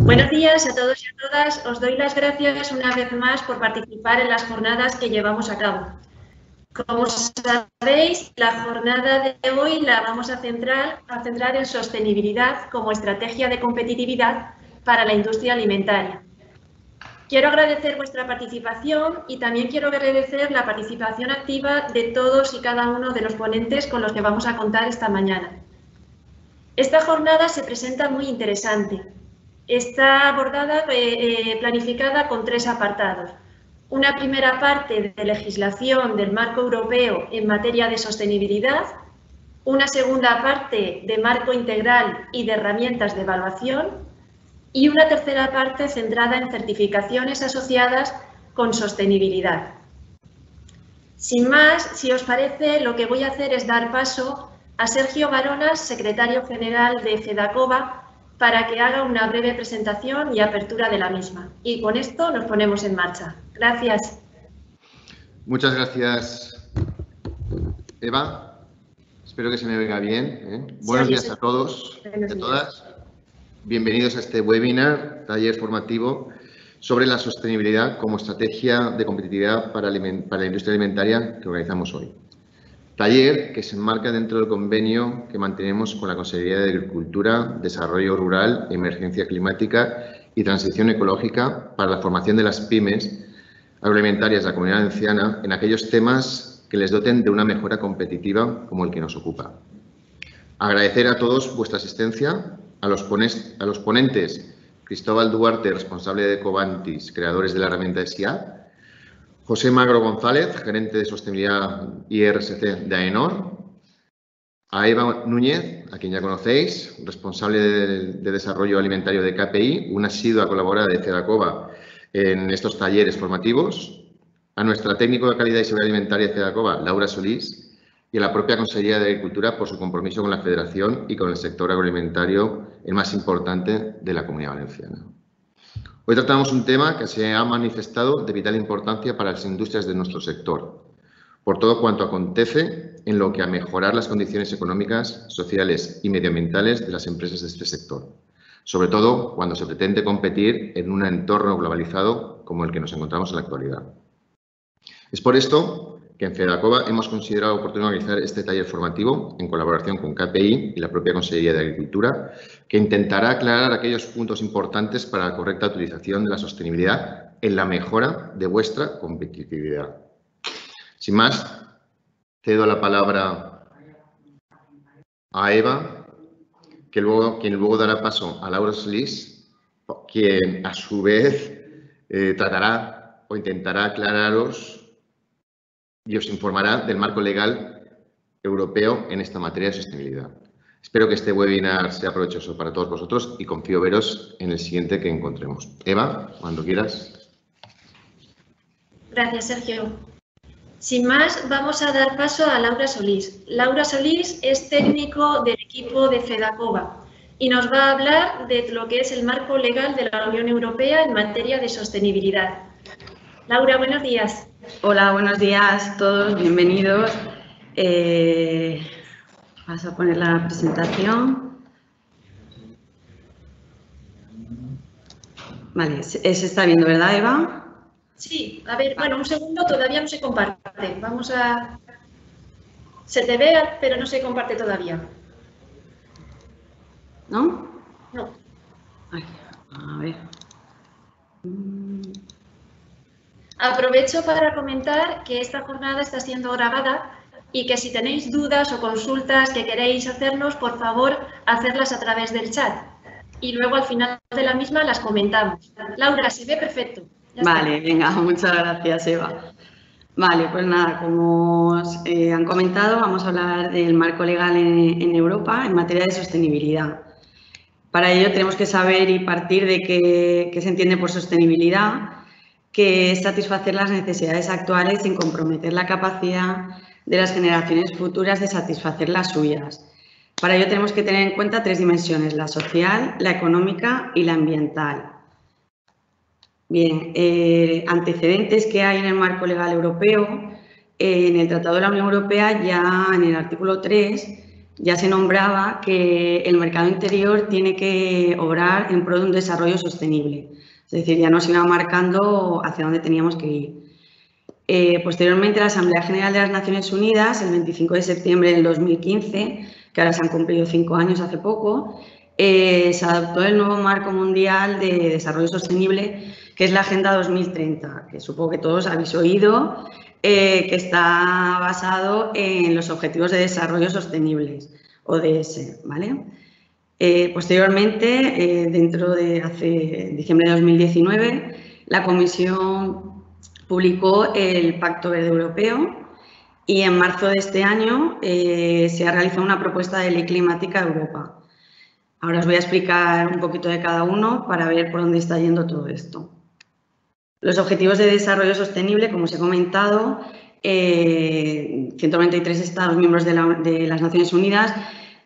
Buenos días a todos y a todas. Os doy las gracias una vez más por participar en las jornadas que llevamos a cabo. Como sabéis, la jornada de hoy la vamos a centrar en sostenibilidad como estrategia de competitividad para la industria alimentaria. Quiero agradecer vuestra participación y también quiero agradecer la participación activa de todos y cada uno de los ponentes con los que vamos a contar esta mañana. Esta jornada se presenta muy interesante. Está abordada, planificada con 3 apartados. Una primera parte de legislación del marco europeo en materia de sostenibilidad, una segunda parte de marco integral y de herramientas de evaluación y una tercera parte centrada en certificaciones asociadas con sostenibilidad. Sin más, si os parece, lo que voy a hacer es dar paso a Sergio Baronas, secretario general de FEDACOBA, para que haga una breve presentación y apertura de la misma. Y con esto nos ponemos en marcha. Gracias. Muchas gracias, Eva. Espero que se me oiga bien. Buenos días a todos y a todas. Bienvenidos a este webinar, taller formativo sobre la sostenibilidad como estrategia de competitividad para la industria alimentaria que organizamos hoy. Taller que se enmarca dentro del convenio que mantenemos con la Consejería de Agricultura, Desarrollo Rural, Emergencia Climática y Transición Ecológica para la formación de las pymes agroalimentarias de la Comunidad Valenciana en aquellos temas que les doten de una mejora competitiva como el que nos ocupa. Agradecer a todos vuestra asistencia, a los ponentes Cristóbal Duarte, responsable de Covantis, creadores de la herramienta de SIAD, José Magro González, gerente de Sostenibilidad y RSC de AENOR, a Eva Núñez, a quien ya conocéis, responsable de Desarrollo Alimentario de KPI, una asidua colaboradora de FEDACOBA en estos talleres formativos, a nuestra técnico de calidad y seguridad alimentaria de FEDACOBA, Laura Solís, y a la propia Consejería de Agricultura por su compromiso con la Federación y con el sector agroalimentario, el más importante de la Comunidad Valenciana. Hoy tratamos un tema que se ha manifestado de vital importancia para las industrias de nuestro sector, por todo cuanto acontece en lo que a mejorar las condiciones económicas, sociales y medioambientales de las empresas de este sector, sobre todo cuando se pretende competir en un entorno globalizado como el que nos encontramos en la actualidad. Es por esto que en FEDACOBA hemos considerado oportuno organizar este taller formativo en colaboración con KPI y la propia Consejería de Agricultura, que intentará aclarar aquellos puntos importantes para la correcta utilización de la sostenibilidad en la mejora de vuestra competitividad. Sin más, cedo la palabra a Eva, quien luego dará paso a Laura Solís, quien a su vez tratará o intentará aclararos y os informará del marco legal europeo en esta materia de sostenibilidad. Espero que este webinar sea provechoso para todos vosotros y confío veros en el siguiente que encontremos. Eva, cuando quieras. Gracias, Sergio. Sin más, vamos a dar paso a Laura Solís. Laura Solís es técnico del equipo de FEDACOBA y nos va a hablar de lo que es el marco legal de la Unión Europea en materia de sostenibilidad. Laura, buenos días. Hola, buenos días a todos, bienvenidos. Vas a poner la presentación. Vale, se está viendo, ¿verdad, Eva? Sí, a ver, bueno, un segundo, todavía no se comparte. Vamos a... Se te ve, pero no se comparte todavía. ¿No? No. Ay, a ver. Aprovecho para comentar que esta jornada está siendo grabada y que si tenéis dudas o consultas que queréis hacernos, por favor, hacerlas a través del chat. Y luego al final de la misma las comentamos. Laura, se ve perfecto. Ya vale, está. Venga, muchas gracias, Eva. Vale, pues nada, como os han comentado, vamos a hablar del marco legal en Europa en materia de sostenibilidad. Para ello tenemos que saber y partir de qué se entiende por sostenibilidad, que es satisfacer las necesidades actuales sin comprometer la capacidad de las generaciones futuras de satisfacer las suyas. Para ello tenemos que tener en cuenta 3 dimensiones, la social, la económica y la ambiental. Bien, antecedentes que hay en el marco legal europeo. En el Tratado de la Unión Europea, ya en el artículo 3, ya se nombraba que el mercado interior tiene que obrar en pro de un desarrollo sostenible. Es decir, ya nos iba marcando hacia dónde teníamos que ir. Posteriormente, la Asamblea General de las Naciones Unidas, el 25 de septiembre del 2015, que ahora se han cumplido 5 años hace poco, se adoptó el nuevo marco mundial de desarrollo sostenible, que es la Agenda 2030, que supongo que todos habéis oído, que está basado en los Objetivos de Desarrollo Sostenibles, ODS, ¿vale? Posteriormente, en diciembre de 2019, la Comisión publicó el Pacto Verde Europeo y en marzo de este año se ha realizado una propuesta de ley climática de Europa. Ahora os voy a explicar un poquito de cada uno para ver por dónde está yendo todo esto. Los Objetivos de Desarrollo Sostenible, como os he comentado, 193 Estados miembros de las Naciones Unidas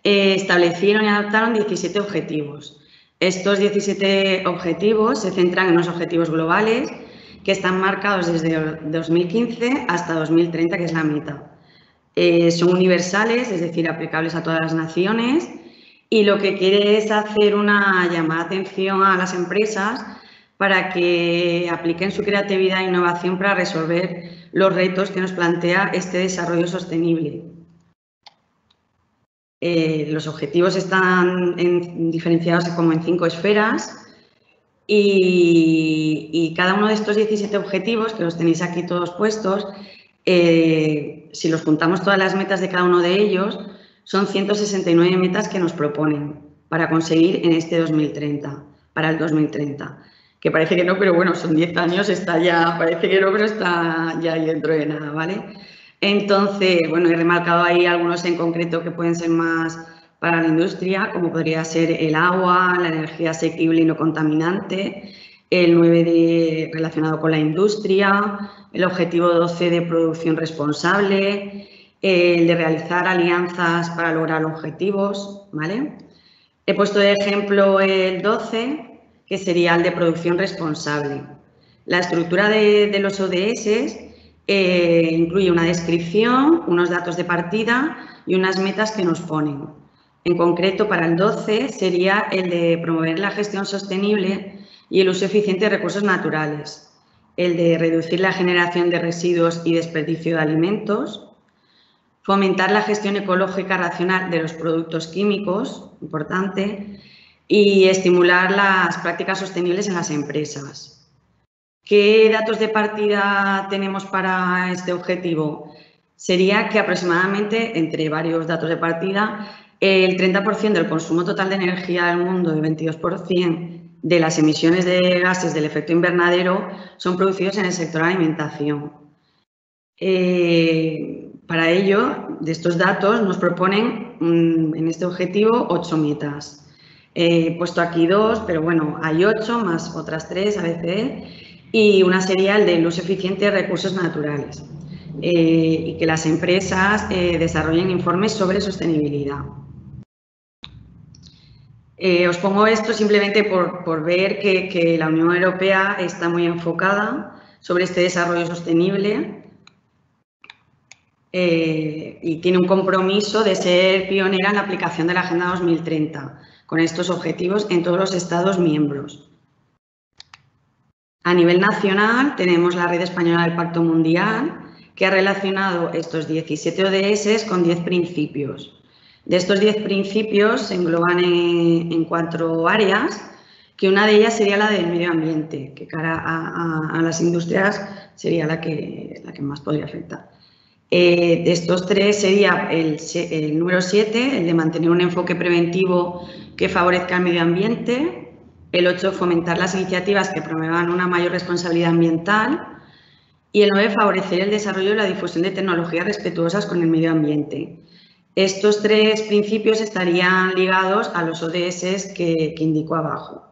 establecieron y adoptaron 17 objetivos. Estos 17 objetivos se centran en unos objetivos globales que están marcados desde 2015 hasta 2030, que es la meta. Son universales, es decir, aplicables a todas las naciones, y lo que quiere es hacer una llamada de atención a las empresas para que apliquen su creatividad e innovación para resolver los retos que nos plantea este desarrollo sostenible. Los objetivos están diferenciados como en 5 esferas y cada uno de estos 17 objetivos, que los tenéis aquí todos puestos, si los juntamos todas las metas de cada uno de ellos, son 169 metas que nos proponen para conseguir en este 2030, para el 2030. Que parece que no, pero bueno, son 10 años, está ya, parece que no, pero está ya ahí dentro de nada, ¿vale? Entonces, bueno, he remarcado ahí algunos en concreto que pueden ser más para la industria, como podría ser el agua, la energía asequible y no contaminante, el 9 relacionado con la industria, el objetivo 12 de producción responsable, el de realizar alianzas para lograr objetivos, ¿vale? He puesto de ejemplo el 12, que sería el de producción responsable. La estructura de los ODS incluye una descripción, unos datos de partida y unas metas que nos ponen. En concreto, para el 12 sería el de promover la gestión sostenible y el uso eficiente de recursos naturales, el de reducir la generación de residuos y desperdicio de alimentos, fomentar la gestión ecológica racional de los productos químicos, importante, y estimular las prácticas sostenibles en las empresas. ¿Qué datos de partida tenemos para este objetivo? Sería que aproximadamente, entre varios datos de partida, el 30% del consumo total de energía del mundo y el 22% de las emisiones de gases del efecto invernadero son producidos en el sector alimentación. Para ello, de estos datos nos proponen en este objetivo 8 metas. He puesto aquí 2, pero bueno, hay 8 más otras 3 ABCD y una sería el del uso eficiente de recursos naturales y que las empresas desarrollen informes sobre sostenibilidad. Os pongo esto simplemente por ver que la Unión Europea está muy enfocada sobre este desarrollo sostenible y tiene un compromiso de ser pionera en la aplicación de la Agenda 2030 con estos objetivos en todos los Estados miembros. A nivel nacional tenemos la Red Española del Pacto Mundial, que ha relacionado estos 17 ODS con 10 principios. De estos 10 principios se engloban en 4 áreas, que una de ellas sería la del medio ambiente, que cara a las industrias sería la que más podría afectar. De estos 3 sería el número 7, el de mantener un enfoque preventivo que favorezca el medio ambiente. El 8, fomentar las iniciativas que promuevan una mayor responsabilidad ambiental. Y el 9, favorecer el desarrollo y la difusión de tecnologías respetuosas con el medio ambiente. Estos 3 principios estarían ligados a los ODS que indico abajo.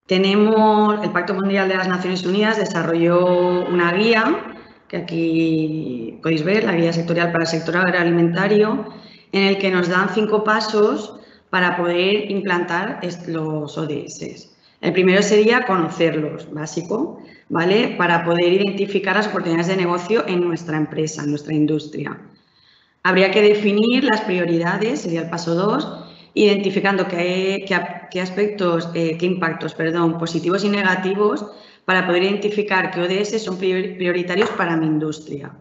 Tenemos el Pacto Mundial de las Naciones Unidas, desarrolló una guía, que aquí podéis ver, la guía sectorial para el sector agroalimentario, en el que nos dan 5 pasos para poder implantar los ODS. El primero sería conocerlos, básico, ¿vale? Para poder identificar las oportunidades de negocio en nuestra empresa, en nuestra industria. Habría que definir las prioridades, sería el paso 2, identificando qué impactos positivos y negativos para poder identificar qué ODS son prioritarios para mi industria.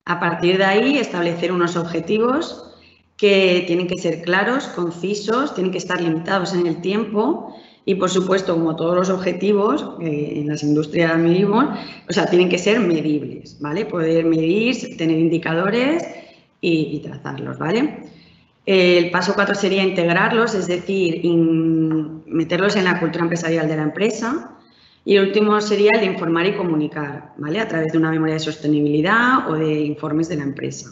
A partir de ahí, establecer unos objetivos que tienen que ser claros, concisos, tienen que estar limitados en el tiempo y, por supuesto, como todos los objetivos en las industrias medimos, tienen que ser medibles, ¿vale? Poder medir, tener indicadores y trazarlos, ¿vale? El paso 4 sería integrarlos, es decir, meterlos en la cultura empresarial de la empresa. Y el último sería el de informar y comunicar, ¿vale? A través de una memoria de sostenibilidad o de informes de la empresa.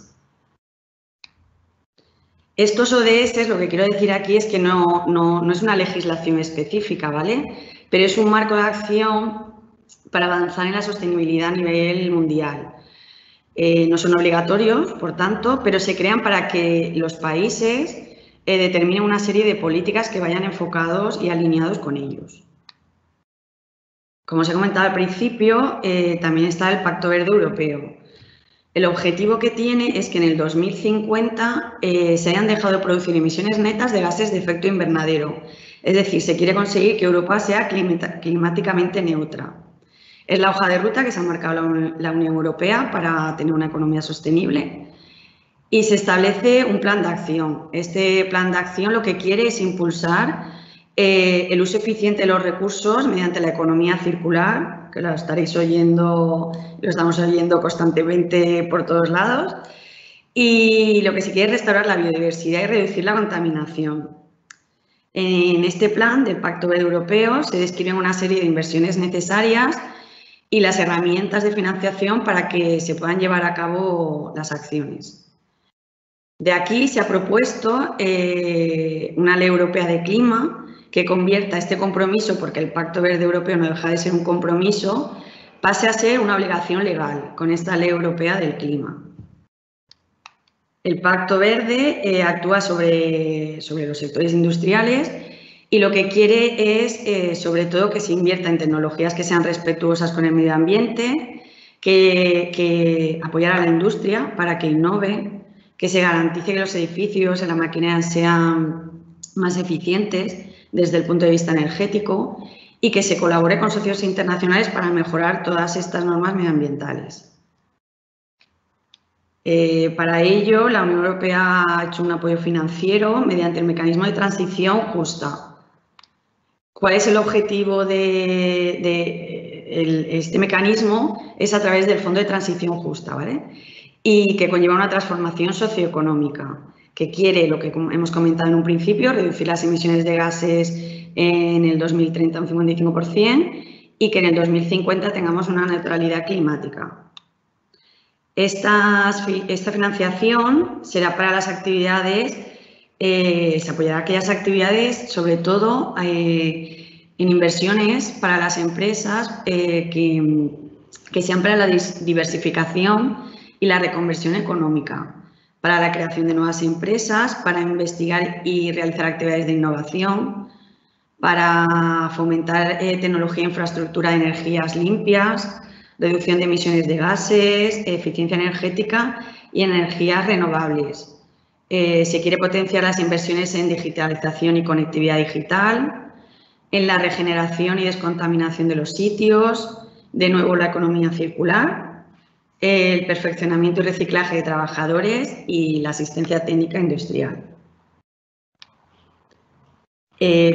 Estos ODS, lo que quiero decir aquí es que no es una legislación específica, ¿vale? Pero es un marco de acción para avanzar en la sostenibilidad a nivel mundial. No son obligatorios, por tanto, pero se crean para que los países determinen una serie de políticas que vayan enfocados y alineados con ellos. Como os he comentado al principio, también está el Pacto Verde Europeo. El objetivo que tiene es que en el 2050 se hayan dejado de producir emisiones netas de gases de efecto invernadero. Es decir, se quiere conseguir que Europa sea climáticamente neutra. Es la hoja de ruta que se ha marcado la Unión Europea para tener una economía sostenible y se establece un plan de acción. Este plan de acción lo que quiere es impulsar el uso eficiente de los recursos mediante la economía circular, que lo estaréis oyendo, lo estamos oyendo constantemente por todos lados, y lo que se quiere es restaurar la biodiversidad y reducir la contaminación. En este plan del Pacto Verde Europeo se describen una serie de inversiones necesarias y las herramientas de financiación para que se puedan llevar a cabo las acciones. De aquí se ha propuesto una ley europea de clima que convierta este compromiso, porque el Pacto Verde Europeo no deja de ser un compromiso, pase a ser una obligación legal con esta ley europea del clima. El Pacto Verde actúa sobre los sectores industriales y lo que quiere es, sobre todo, que se invierta en tecnologías que sean respetuosas con el medio ambiente, que apoyar a la industria para que innove, que se garantice que los edificios y la maquinaria sean más eficientes desde el punto de vista energético y que se colabore con socios internacionales para mejorar todas estas normas medioambientales. Para ello, la Unión Europea ha hecho un apoyo financiero mediante el mecanismo de transición justa. ¿Cuál es el objetivo de este mecanismo? Es a través del Fondo de Transición Justa, ¿vale? Y que conlleva una transformación socioeconómica, que quiere, lo que hemos comentado en un principio, reducir las emisiones de gases en el 2030 un 55% y que en el 2050 tengamos una neutralidad climática. Esta financiación será para las actividades, se apoyará aquellas actividades, sobre todo en inversiones para las empresas que sean para la diversificación y la reconversión económica, para la creación de nuevas empresas, para investigar y realizar actividades de innovación, para fomentar tecnología e infraestructura de energías limpias, reducción de emisiones de gases, eficiencia energética y energías renovables. Se quiere potenciar las inversiones en digitalización y conectividad digital, en la regeneración y descontaminación de los sitios, de nuevo la economía circular, el perfeccionamiento y reciclaje de trabajadores y la asistencia técnica industrial.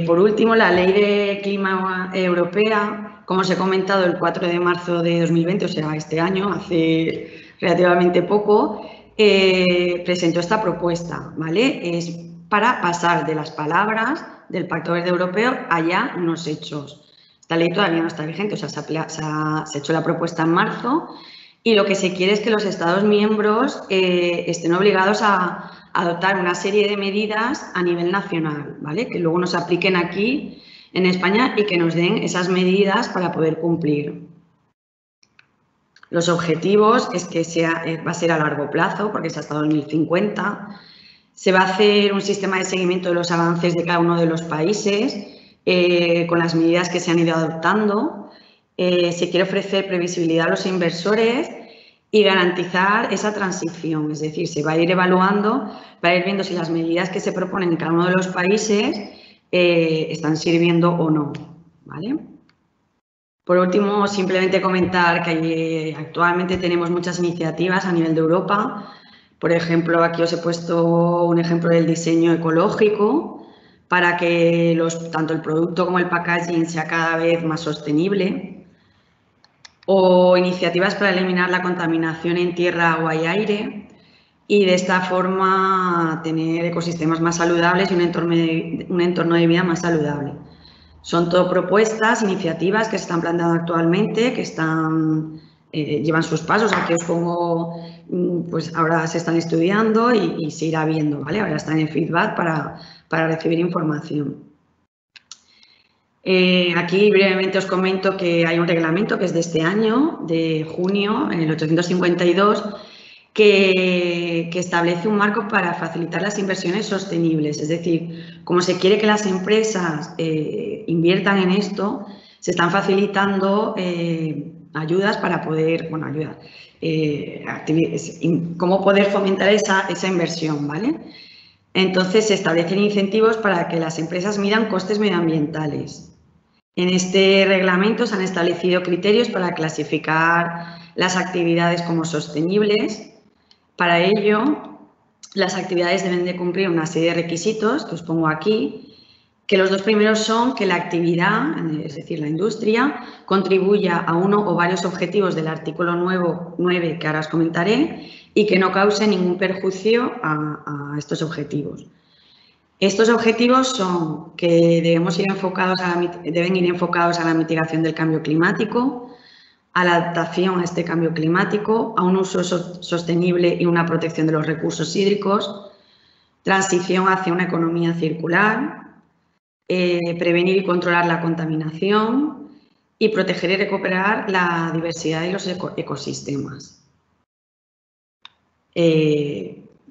Por último, la Ley de Clima Europea, como os he comentado, el 4 de marzo de 2020, o sea, este año, hace relativamente poco, presentó esta propuesta, ¿vale? Es para pasar de las palabras del Pacto Verde Europeo a ya unos hechos. Esta ley todavía no está vigente, o sea, se ha hecho la propuesta en marzo y lo que se quiere es que los Estados miembros estén obligados a adoptar una serie de medidas a nivel nacional, ¿vale? Que luego nos apliquen aquí en España y que nos den esas medidas para poder cumplir. Los objetivos es que va a ser a largo plazo, porque es hasta 2050. Se va a hacer un sistema de seguimiento de los avances de cada uno de los países con las medidas que se han ido adoptando. Se quiere ofrecer previsibilidad a los inversores y garantizar esa transición. Es decir, se va a ir evaluando para ir viendo si las medidas que se proponen en cada uno de los países están sirviendo o no, ¿vale? Por último, simplemente comentar que actualmente tenemos muchas iniciativas a nivel de Europa. Por ejemplo, aquí os he puesto un ejemplo del diseño ecológico para que tanto el producto como el packaging sea cada vez más sostenible. O iniciativas para eliminar la contaminación en tierra, agua y aire y de esta forma tener ecosistemas más saludables y un entorno de vida más saludable. Son todo propuestas, iniciativas que se están planteando actualmente, que llevan sus pasos. Aquí os pongo, pues ahora se están estudiando y se irá viendo, ¿vale? Ahora están en feedback para recibir información. Aquí brevemente os comento que hay un reglamento que es de este año, de junio, el 852, que establece un marco para facilitar las inversiones sostenibles. Es decir, como se quiere que las empresas inviertan en esto, se están facilitando ayudas para poder, bueno, cómo poder fomentar esa inversión, ¿vale? Entonces, se establecen incentivos para que las empresas midan costes medioambientales. En este reglamento se han establecido criterios para clasificar las actividades como sostenibles. Para ello, las actividades deben de cumplir una serie de requisitos que os pongo aquí, que los dos primeros son que la actividad, es decir, la industria, contribuya a uno o varios objetivos del artículo 9 que ahora os comentaré y que no cause ningún perjuicio a estos objetivos. Estos objetivos son que deben ir enfocados a la mitigación del cambio climático, a la adaptación a este cambio climático, a un uso sostenible y una protección de los recursos hídricos, transición hacia una economía circular, prevenir y controlar la contaminación y proteger y recuperar la diversidad de los ecosistemas.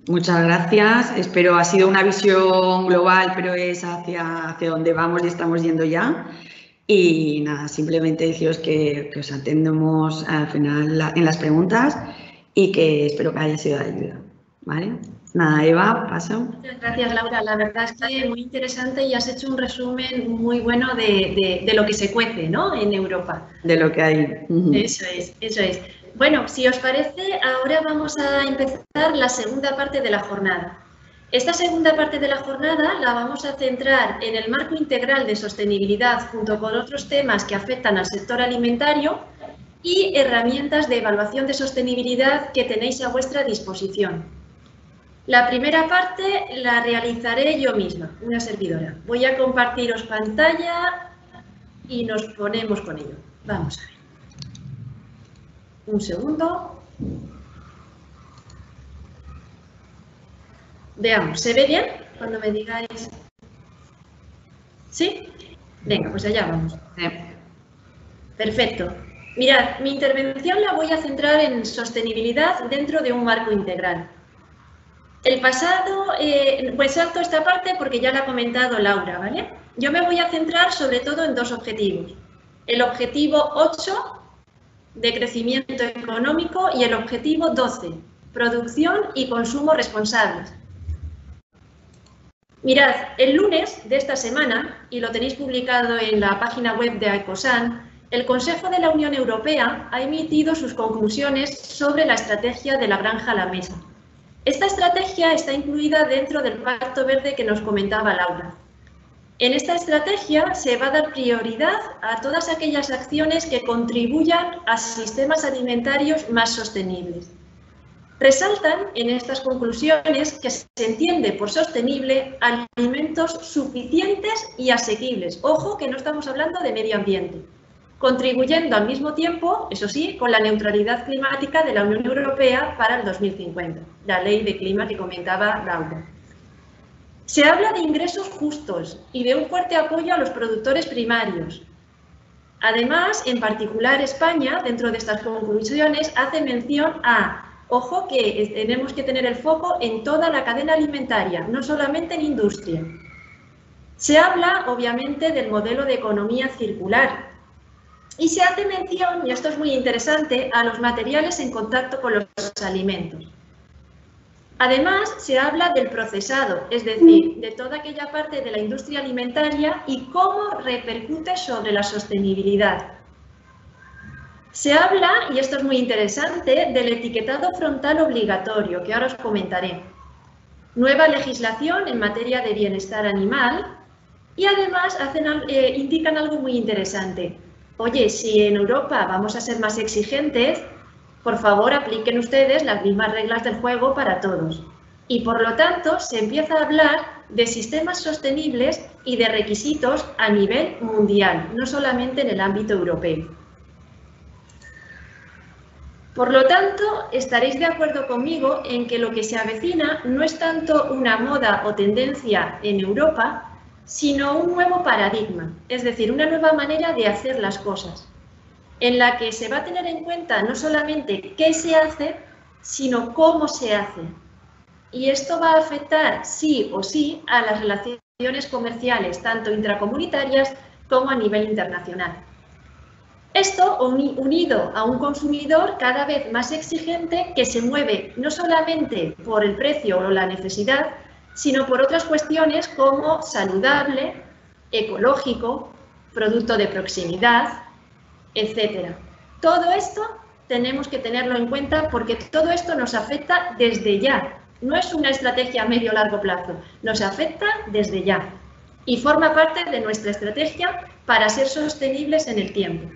Muchas gracias. Espero, ha sido una visión global, pero es hacia donde vamos y estamos yendo ya. Y nada, simplemente deciros que os atendemos al final en las preguntas y que espero que haya sido de ayuda, ¿vale? Nada, Eva, paso. Muchas gracias, Laura. La verdad es que muy interesante y has hecho un resumen muy bueno de lo que se cuece, ¿no?, en Europa. De lo que hay. Eso es. Bueno, si os parece, ahora vamos a empezar la segunda parte de la jornada. Esta segunda parte de la jornada la vamos a centrar en el marco integral de sostenibilidad junto con otros temas que afectan al sector alimentario y herramientas de evaluación de sostenibilidad que tenéis a vuestra disposición. La primera parte la realizaré yo misma, una servidora. Voy a compartiros pantalla y nos ponemos con ello. Vamos a ver. Un segundo. Veamos, ¿se ve bien? Cuando me digáis... ¿Sí? Venga, pues allá vamos. Perfecto. Mirad, mi intervención la voy a centrar en sostenibilidad dentro de un marco integral. El pasado, pues salto esta parte porque ya la ha comentado Laura, ¿vale? Yo me voy a centrar sobre todo en dos objetivos. El objetivo 8, de crecimiento económico, y el objetivo 12, producción y consumo responsables. Mirad, el lunes de esta semana, y lo tenéis publicado en la página web de Ecosan, el Consejo de la Unión Europea ha emitido sus conclusiones sobre la estrategia de la granja a la mesa. Esta estrategia está incluida dentro del Pacto Verde que nos comentaba Laura. En esta estrategia se va a dar prioridad a todas aquellas acciones que contribuyan a sistemas alimentarios más sostenibles. Resaltan en estas conclusiones que se entiende por sostenible alimentos suficientes y asequibles. Ojo, que no estamos hablando de medio ambiente. Contribuyendo al mismo tiempo, eso sí, con la neutralidad climática de la Unión Europea para el 2050, la ley de clima que comentaba Laura. Se habla de ingresos justos y de un fuerte apoyo a los productores primarios. Además, en particular España, dentro de estas conclusiones, hace mención a, ojo, que tenemos que tener el foco en toda la cadena alimentaria, no solamente en industria. Se habla, obviamente, del modelo de economía circular. Y se hace mención, y esto es muy interesante, a los materiales en contacto con los alimentos. Además, se habla del procesado, es decir, de toda aquella parte de la industria alimentaria y cómo repercute sobre la sostenibilidad. Se habla, y esto es muy interesante, del etiquetado frontal obligatorio, que ahora os comentaré. Nueva legislación en materia de bienestar animal y además indican algo muy interesante. Oye, si en Europa vamos a ser más exigentes, por favor apliquen ustedes las mismas reglas del juego para todos. Y por lo tanto se empieza a hablar de sistemas sostenibles y de requisitos a nivel mundial, no solamente en el ámbito europeo. Por lo tanto, estaréis de acuerdo conmigo en que lo que se avecina no es tanto una moda o tendencia en Europa, sino un nuevo paradigma, es decir, una nueva manera de hacer las cosas, en la que se va a tener en cuenta no solamente qué se hace, sino cómo se hace. Y esto va a afectar sí o sí a las relaciones comerciales, tanto intracomunitarias como a nivel internacional. Esto unido a un consumidor cada vez más exigente que se mueve no solamente por el precio o la necesidad, sino por otras cuestiones como saludable, ecológico, producto de proximidad, etc. Todo esto tenemos que tenerlo en cuenta porque todo esto nos afecta desde ya. No es una estrategia a medio o largo plazo, nos afecta desde ya y forma parte de nuestra estrategia para ser sostenibles en el tiempo.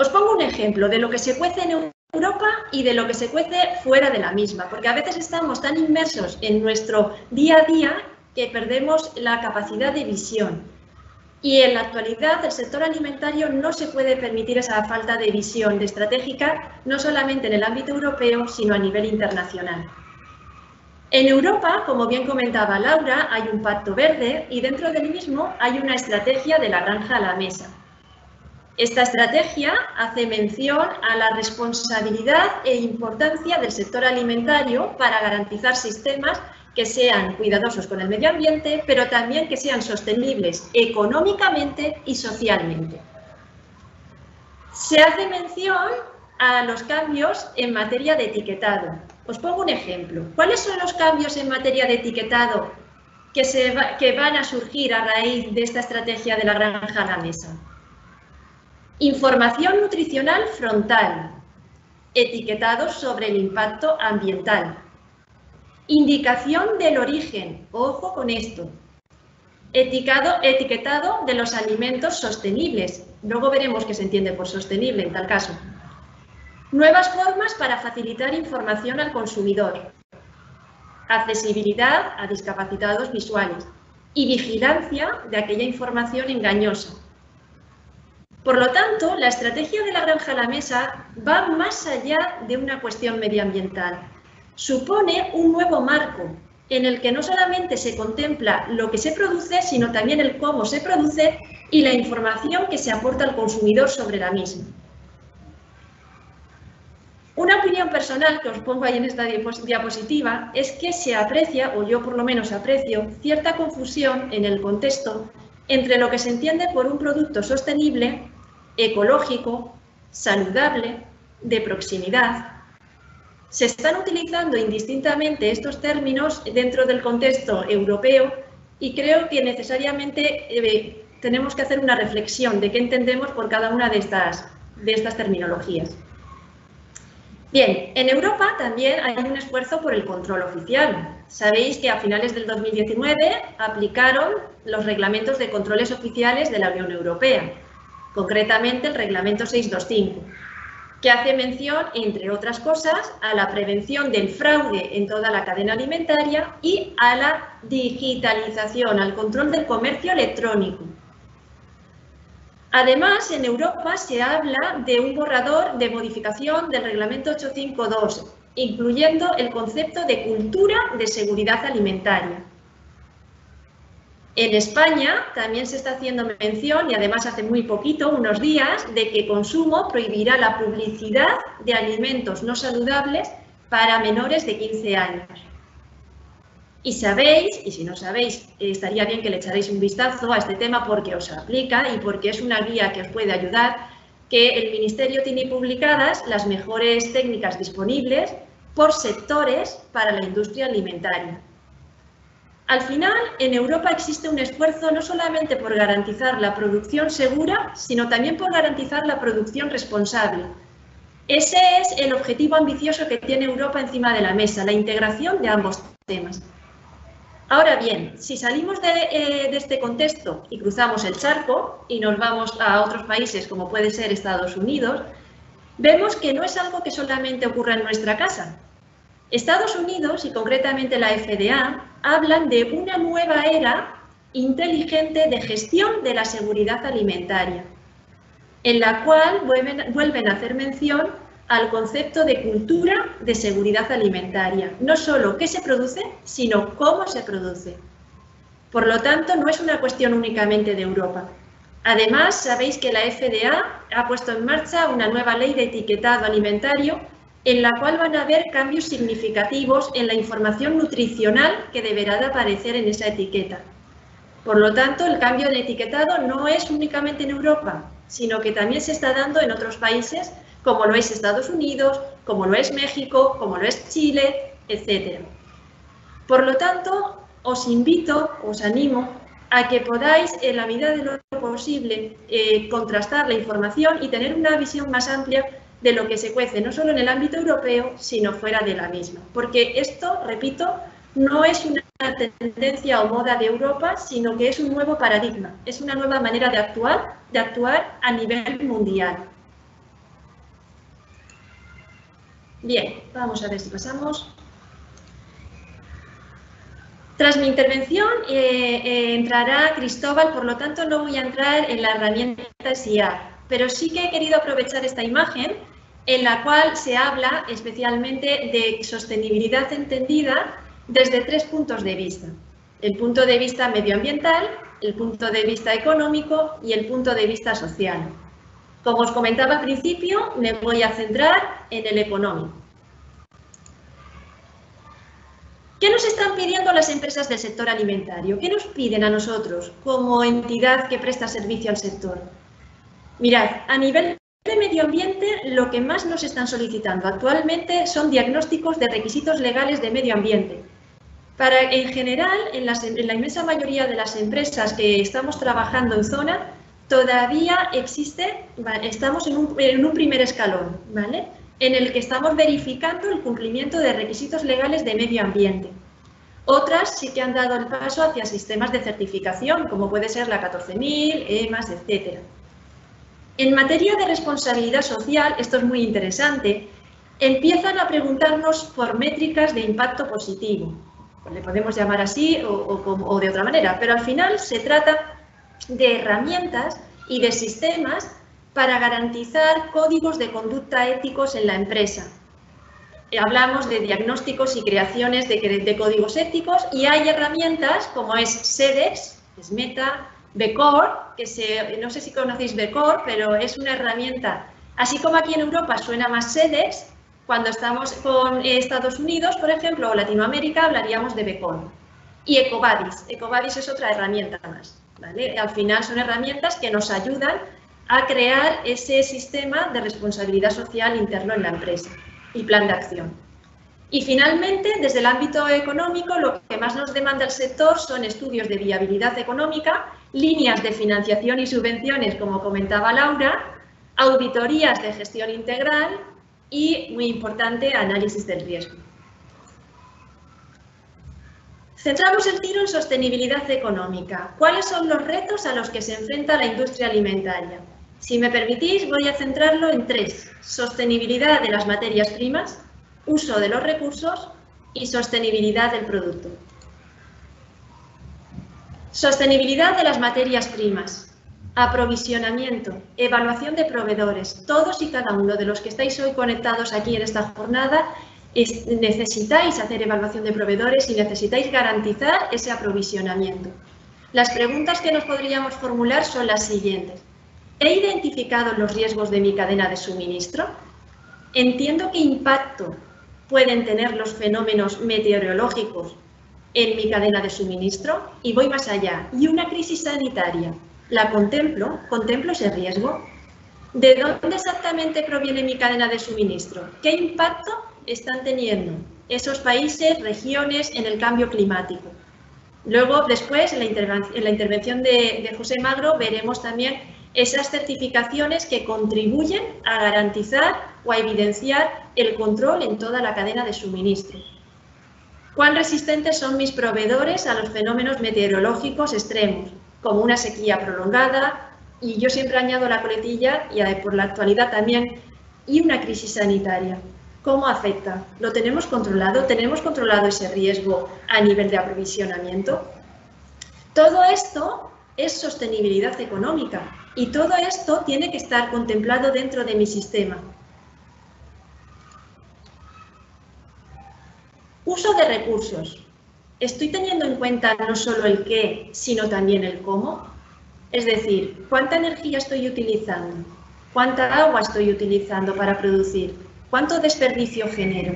Os pongo un ejemplo de lo que se cuece en Europa y de lo que se cuece fuera de la misma, porque a veces estamos tan inmersos en nuestro día a día que perdemos la capacidad de visión. Y en la actualidad el sector alimentario no se puede permitir esa falta de visión estratégica, no solamente en el ámbito europeo, sino a nivel internacional. En Europa, como bien comentaba Laura, hay un pacto verde y dentro del mismo hay una estrategia de la granja a la mesa. Esta estrategia hace mención a la responsabilidad e importancia del sector alimentario para garantizar sistemas que sean cuidadosos con el medio ambiente, pero también que sean sostenibles económicamente y socialmente. Se hace mención a los cambios en materia de etiquetado. Os pongo un ejemplo. ¿Cuáles son los cambios en materia de etiquetado que van a surgir a raíz de esta estrategia de la granja a la mesa? Información nutricional frontal, etiquetados sobre el impacto ambiental, indicación del origen, ojo con esto, etiquetado de los alimentos sostenibles, luego veremos qué se entiende por sostenible en tal caso, nuevas formas para facilitar información al consumidor, accesibilidad a discapacitados visuales y vigilancia de aquella información engañosa. Por lo tanto, la estrategia de la granja a la mesa va más allá de una cuestión medioambiental. Supone un nuevo marco en el que no solamente se contempla lo que se produce, sino también el cómo se produce y la información que se aporta al consumidor sobre la misma. Una opinión personal que os pongo ahí en esta diapositiva es que se aprecia, o yo por lo menos aprecio, cierta confusión en el contexto entre lo que se entiende por un producto sostenible, ecológico, saludable, de proximidad. Se están utilizando indistintamente estos términos dentro del contexto europeo y creo que necesariamente tenemos que hacer una reflexión de qué entendemos por cada una de estas terminologías. Bien, en Europa también hay un esfuerzo por el control oficial. Sabéis que a finales del 2019 aplicaron los reglamentos de controles oficiales de la Unión Europea, concretamente el Reglamento 625, que hace mención, entre otras cosas, a la prevención del fraude en toda la cadena alimentaria y a la digitalización, al control del comercio electrónico. Además, en Europa se habla de un borrador de modificación del Reglamento 852, incluyendo el concepto de cultura de seguridad alimentaria. En España también se está haciendo mención, y además hace muy poquito, unos días, de que Consumo prohibirá la publicidad de alimentos no saludables para menores de 15 años. Y sabéis, y si no sabéis, estaría bien que le echaréis un vistazo a este tema porque os aplica y porque es una guía que os puede ayudar, que el Ministerio tiene publicadas las mejores técnicas disponibles por sectores para la industria alimentaria. Al final, en Europa existe un esfuerzo no solamente por garantizar la producción segura, sino también por garantizar la producción responsable. Ese es el objetivo ambicioso que tiene Europa encima de la mesa, la integración de ambos temas. Ahora bien, si salimos de este contexto y cruzamos el charco y nos vamos a otros países como puede ser Estados Unidos, vemos que no es algo que solamente ocurra en nuestra casa. Estados Unidos, y concretamente la FDA, hablan de una nueva era inteligente de gestión de la seguridad alimentaria, en la cual vuelven a hacer mención al concepto de cultura de seguridad alimentaria. No solo qué se produce, sino cómo se produce. Por lo tanto, no es una cuestión únicamente de Europa. Además, sabéis que la FDA ha puesto en marcha una nueva ley de etiquetado alimentario en la cual van a haber cambios significativos en la información nutricional que deberá de aparecer en esa etiqueta. Por lo tanto, el cambio de etiquetado no es únicamente en Europa, sino que también se está dando en otros países, como lo es Estados Unidos, como lo es México, como lo es Chile, etc. Por lo tanto, os invito, os animo a que podáis, en la medida de lo posible, contrastar la información y tener una visión más amplia de lo que se cuece, no solo en el ámbito europeo, sino fuera de la misma. Porque esto, repito, no es una tendencia o moda de Europa, sino que es un nuevo paradigma, es una nueva manera de actuar a nivel mundial. Bien, vamos a ver si pasamos. Tras mi intervención entrará Cristóbal, por lo tanto no voy a entrar en la herramienta SIA, pero sí que he querido aprovechar esta imagen en la cual se habla especialmente de sostenibilidad entendida desde 3 puntos de vista. El punto de vista medioambiental, el punto de vista económico y el punto de vista social. Como os comentaba al principio, me voy a centrar en el económico. ¿Qué nos están pidiendo las empresas del sector alimentario? ¿Qué nos piden a nosotros como entidad que presta servicio al sector? Mirad, a nivel de medio ambiente, lo que más nos están solicitando actualmente son diagnósticos de requisitos legales de medio ambiente. En general, en la inmensa mayoría de las empresas que estamos trabajando en zona, todavía estamos en un primer escalón, ¿vale?, en el que estamos verificando el cumplimiento de requisitos legales de medio ambiente. Otras sí que han dado el paso hacia sistemas de certificación, como puede ser la 14000, EMAS, etc. En materia de responsabilidad social, esto es muy interesante, empiezan a preguntarnos por métricas de impacto positivo. Le podemos llamar así o de otra manera, pero al final se trata de herramientas y de sistemas para garantizar códigos de conducta éticos en la empresa. Hablamos de diagnósticos y creaciones de códigos éticos y hay herramientas como es SEDEX, SMETA, BCOR, no sé si conocéis BCOR, pero es una herramienta, así como aquí en Europa suena más SEDEX, cuando estamos con Estados Unidos, por ejemplo, o Latinoamérica, hablaríamos de BCOR. Y EcoVadis. EcoVadis es otra herramienta más, ¿vale? Al final son herramientas que nos ayudan a crear ese sistema de responsabilidad social interno en la empresa y plan de acción. Y finalmente, desde el ámbito económico, lo que más nos demanda el sector son estudios de viabilidad económica, líneas de financiación y subvenciones, como comentaba Laura, auditorías de gestión integral y, muy importante, análisis del riesgo. Centramos el tiro en sostenibilidad económica. ¿Cuáles son los retos a los que se enfrenta la industria alimentaria? Si me permitís, voy a centrarlo en 3. Sostenibilidad de las materias primas, uso de los recursos y sostenibilidad del producto. Sostenibilidad de las materias primas, aprovisionamiento, evaluación de proveedores. Todos y cada uno de los que estáis hoy conectados aquí en esta jornada necesitáis hacer evaluación de proveedores y necesitáis garantizar ese aprovisionamiento. Las preguntas que nos podríamos formular son las siguientes. ¿He identificado los riesgos de mi cadena de suministro? ¿Entiendo qué impacto pueden tener los fenómenos meteorológicos en mi cadena de suministro y voy más allá. Y una crisis sanitaria, ¿la contemplo? ¿Contemplo ese riesgo? ¿De dónde exactamente proviene mi cadena de suministro? ¿Qué impacto están teniendo esos países, regiones en el cambio climático? Luego, después, en la intervención de José Magro, veremos también esas certificaciones que contribuyen a garantizar o a evidenciar el control en toda la cadena de suministro. ¿Cuán resistentes son mis proveedores a los fenómenos meteorológicos extremos, como una sequía prolongada? Y yo siempre añado la coletilla, y por la actualidad también, y una crisis sanitaria. ¿Cómo afecta? ¿Lo tenemos controlado? ¿Tenemos controlado ese riesgo a nivel de aprovisionamiento? Todo esto es sostenibilidad económica y todo esto tiene que estar contemplado dentro de mi sistema. Uso de recursos. ¿Estoy teniendo en cuenta no solo el qué, sino también el cómo? Es decir, ¿cuánta energía estoy utilizando? ¿Cuánta agua estoy utilizando para producir? ¿Cuánto desperdicio genero?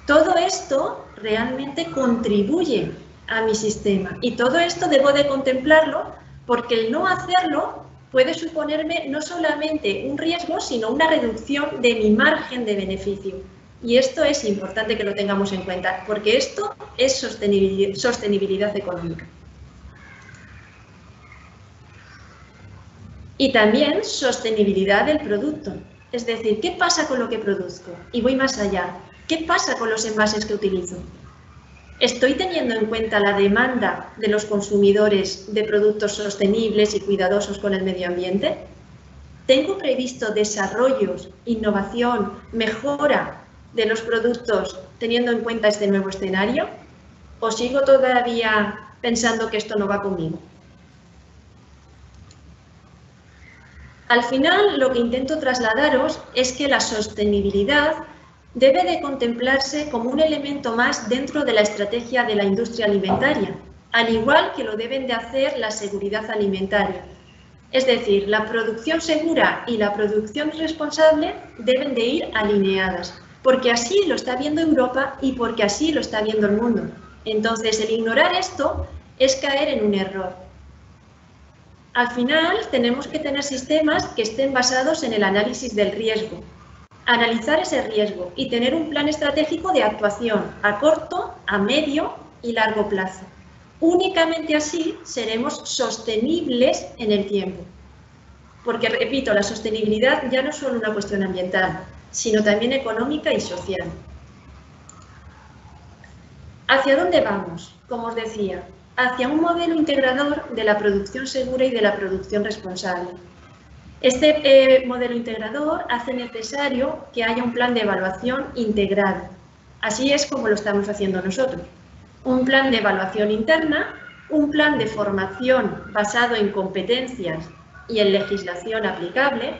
Todo esto realmente contribuye a mi sistema y todo esto debo de contemplarlo porque el no hacerlo puede suponerme no solamente un riesgo, sino una reducción de mi margen de beneficio. Y esto es importante que lo tengamos en cuenta porque esto es sostenibilidad económica. Y también sostenibilidad del producto. Es decir, ¿qué pasa con lo que produzco? Y voy más allá. ¿Qué pasa con los envases que utilizo? ¿Estoy teniendo en cuenta la demanda de los consumidores de productos sostenibles y cuidadosos con el medio ambiente? ¿Tengo previsto desarrollos, innovación, mejora de los productos teniendo en cuenta este nuevo escenario? ¿O sigo todavía pensando que esto no va conmigo? Al final, lo que intento trasladaros es que la sostenibilidad debe de contemplarse como un elemento más dentro de la estrategia de la industria alimentaria, al igual que lo deben de hacer la seguridad alimentaria. Es decir, la producción segura y la producción responsable deben de ir alineadas, porque así lo está viendo Europa y porque así lo está viendo el mundo. Entonces, el ignorar esto es caer en un error. Al final, tenemos que tener sistemas que estén basados en el análisis del riesgo, analizar ese riesgo y tener un plan estratégico de actuación a corto, a medio y largo plazo. Únicamente así seremos sostenibles en el tiempo. Porque, repito, la sostenibilidad ya no es solo una cuestión ambiental, sino también económica y social. ¿Hacia dónde vamos? Como os decía, hacia un modelo integrador de la producción segura y de la producción responsable. Este modelo integrador hace necesario que haya un plan de evaluación integral. Así es como lo estamos haciendo nosotros. Un plan de evaluación interna, un plan de formación basado en competencias y en legislación aplicable,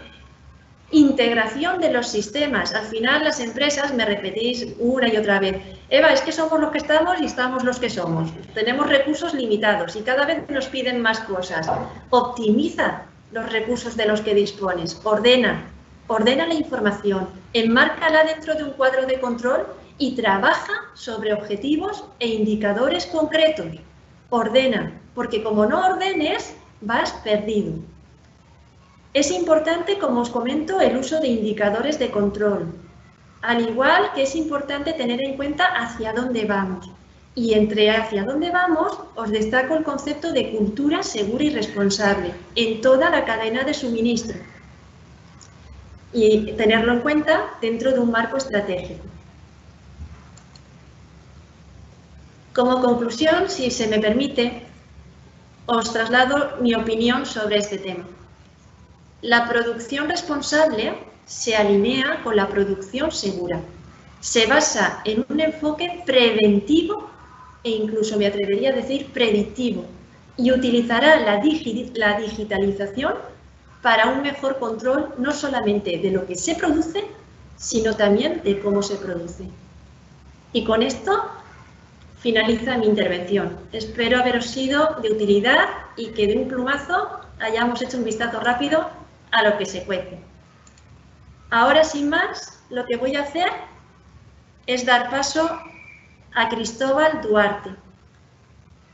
integración de los sistemas. Al final las empresas me repetís una y otra vez, Eva, es que somos los que estamos y estamos los que somos. Tenemos recursos limitados y cada vez nos piden más cosas. Optimiza los recursos de los que dispones, ordena la información, enmárcala dentro de un cuadro de control y trabaja sobre objetivos e indicadores concretos. Ordena, porque como no ordenes, vas perdido. Es importante, como os comento, el uso de indicadores de control, al igual que es importante tener en cuenta hacia dónde vamos. Y entre hacia dónde vamos, os destaco el concepto de cultura segura y responsable en toda la cadena de suministro y tenerlo en cuenta dentro de un marco estratégico. Como conclusión, si se me permite, os traslado mi opinión sobre este tema. La producción responsable se alinea con la producción segura. Se basa en un enfoque preventivo e incluso me atrevería a decir predictivo y utilizará la digitalización para un mejor control no solamente de lo que se produce, sino también de cómo se produce. Y con esto finaliza mi intervención. Espero haberos sido de utilidad y que de un plumazo hayamos hecho un vistazo rápido a lo que se cuece. Ahora, sin más, lo que voy a hacer es dar paso a Cristóbal Duarte,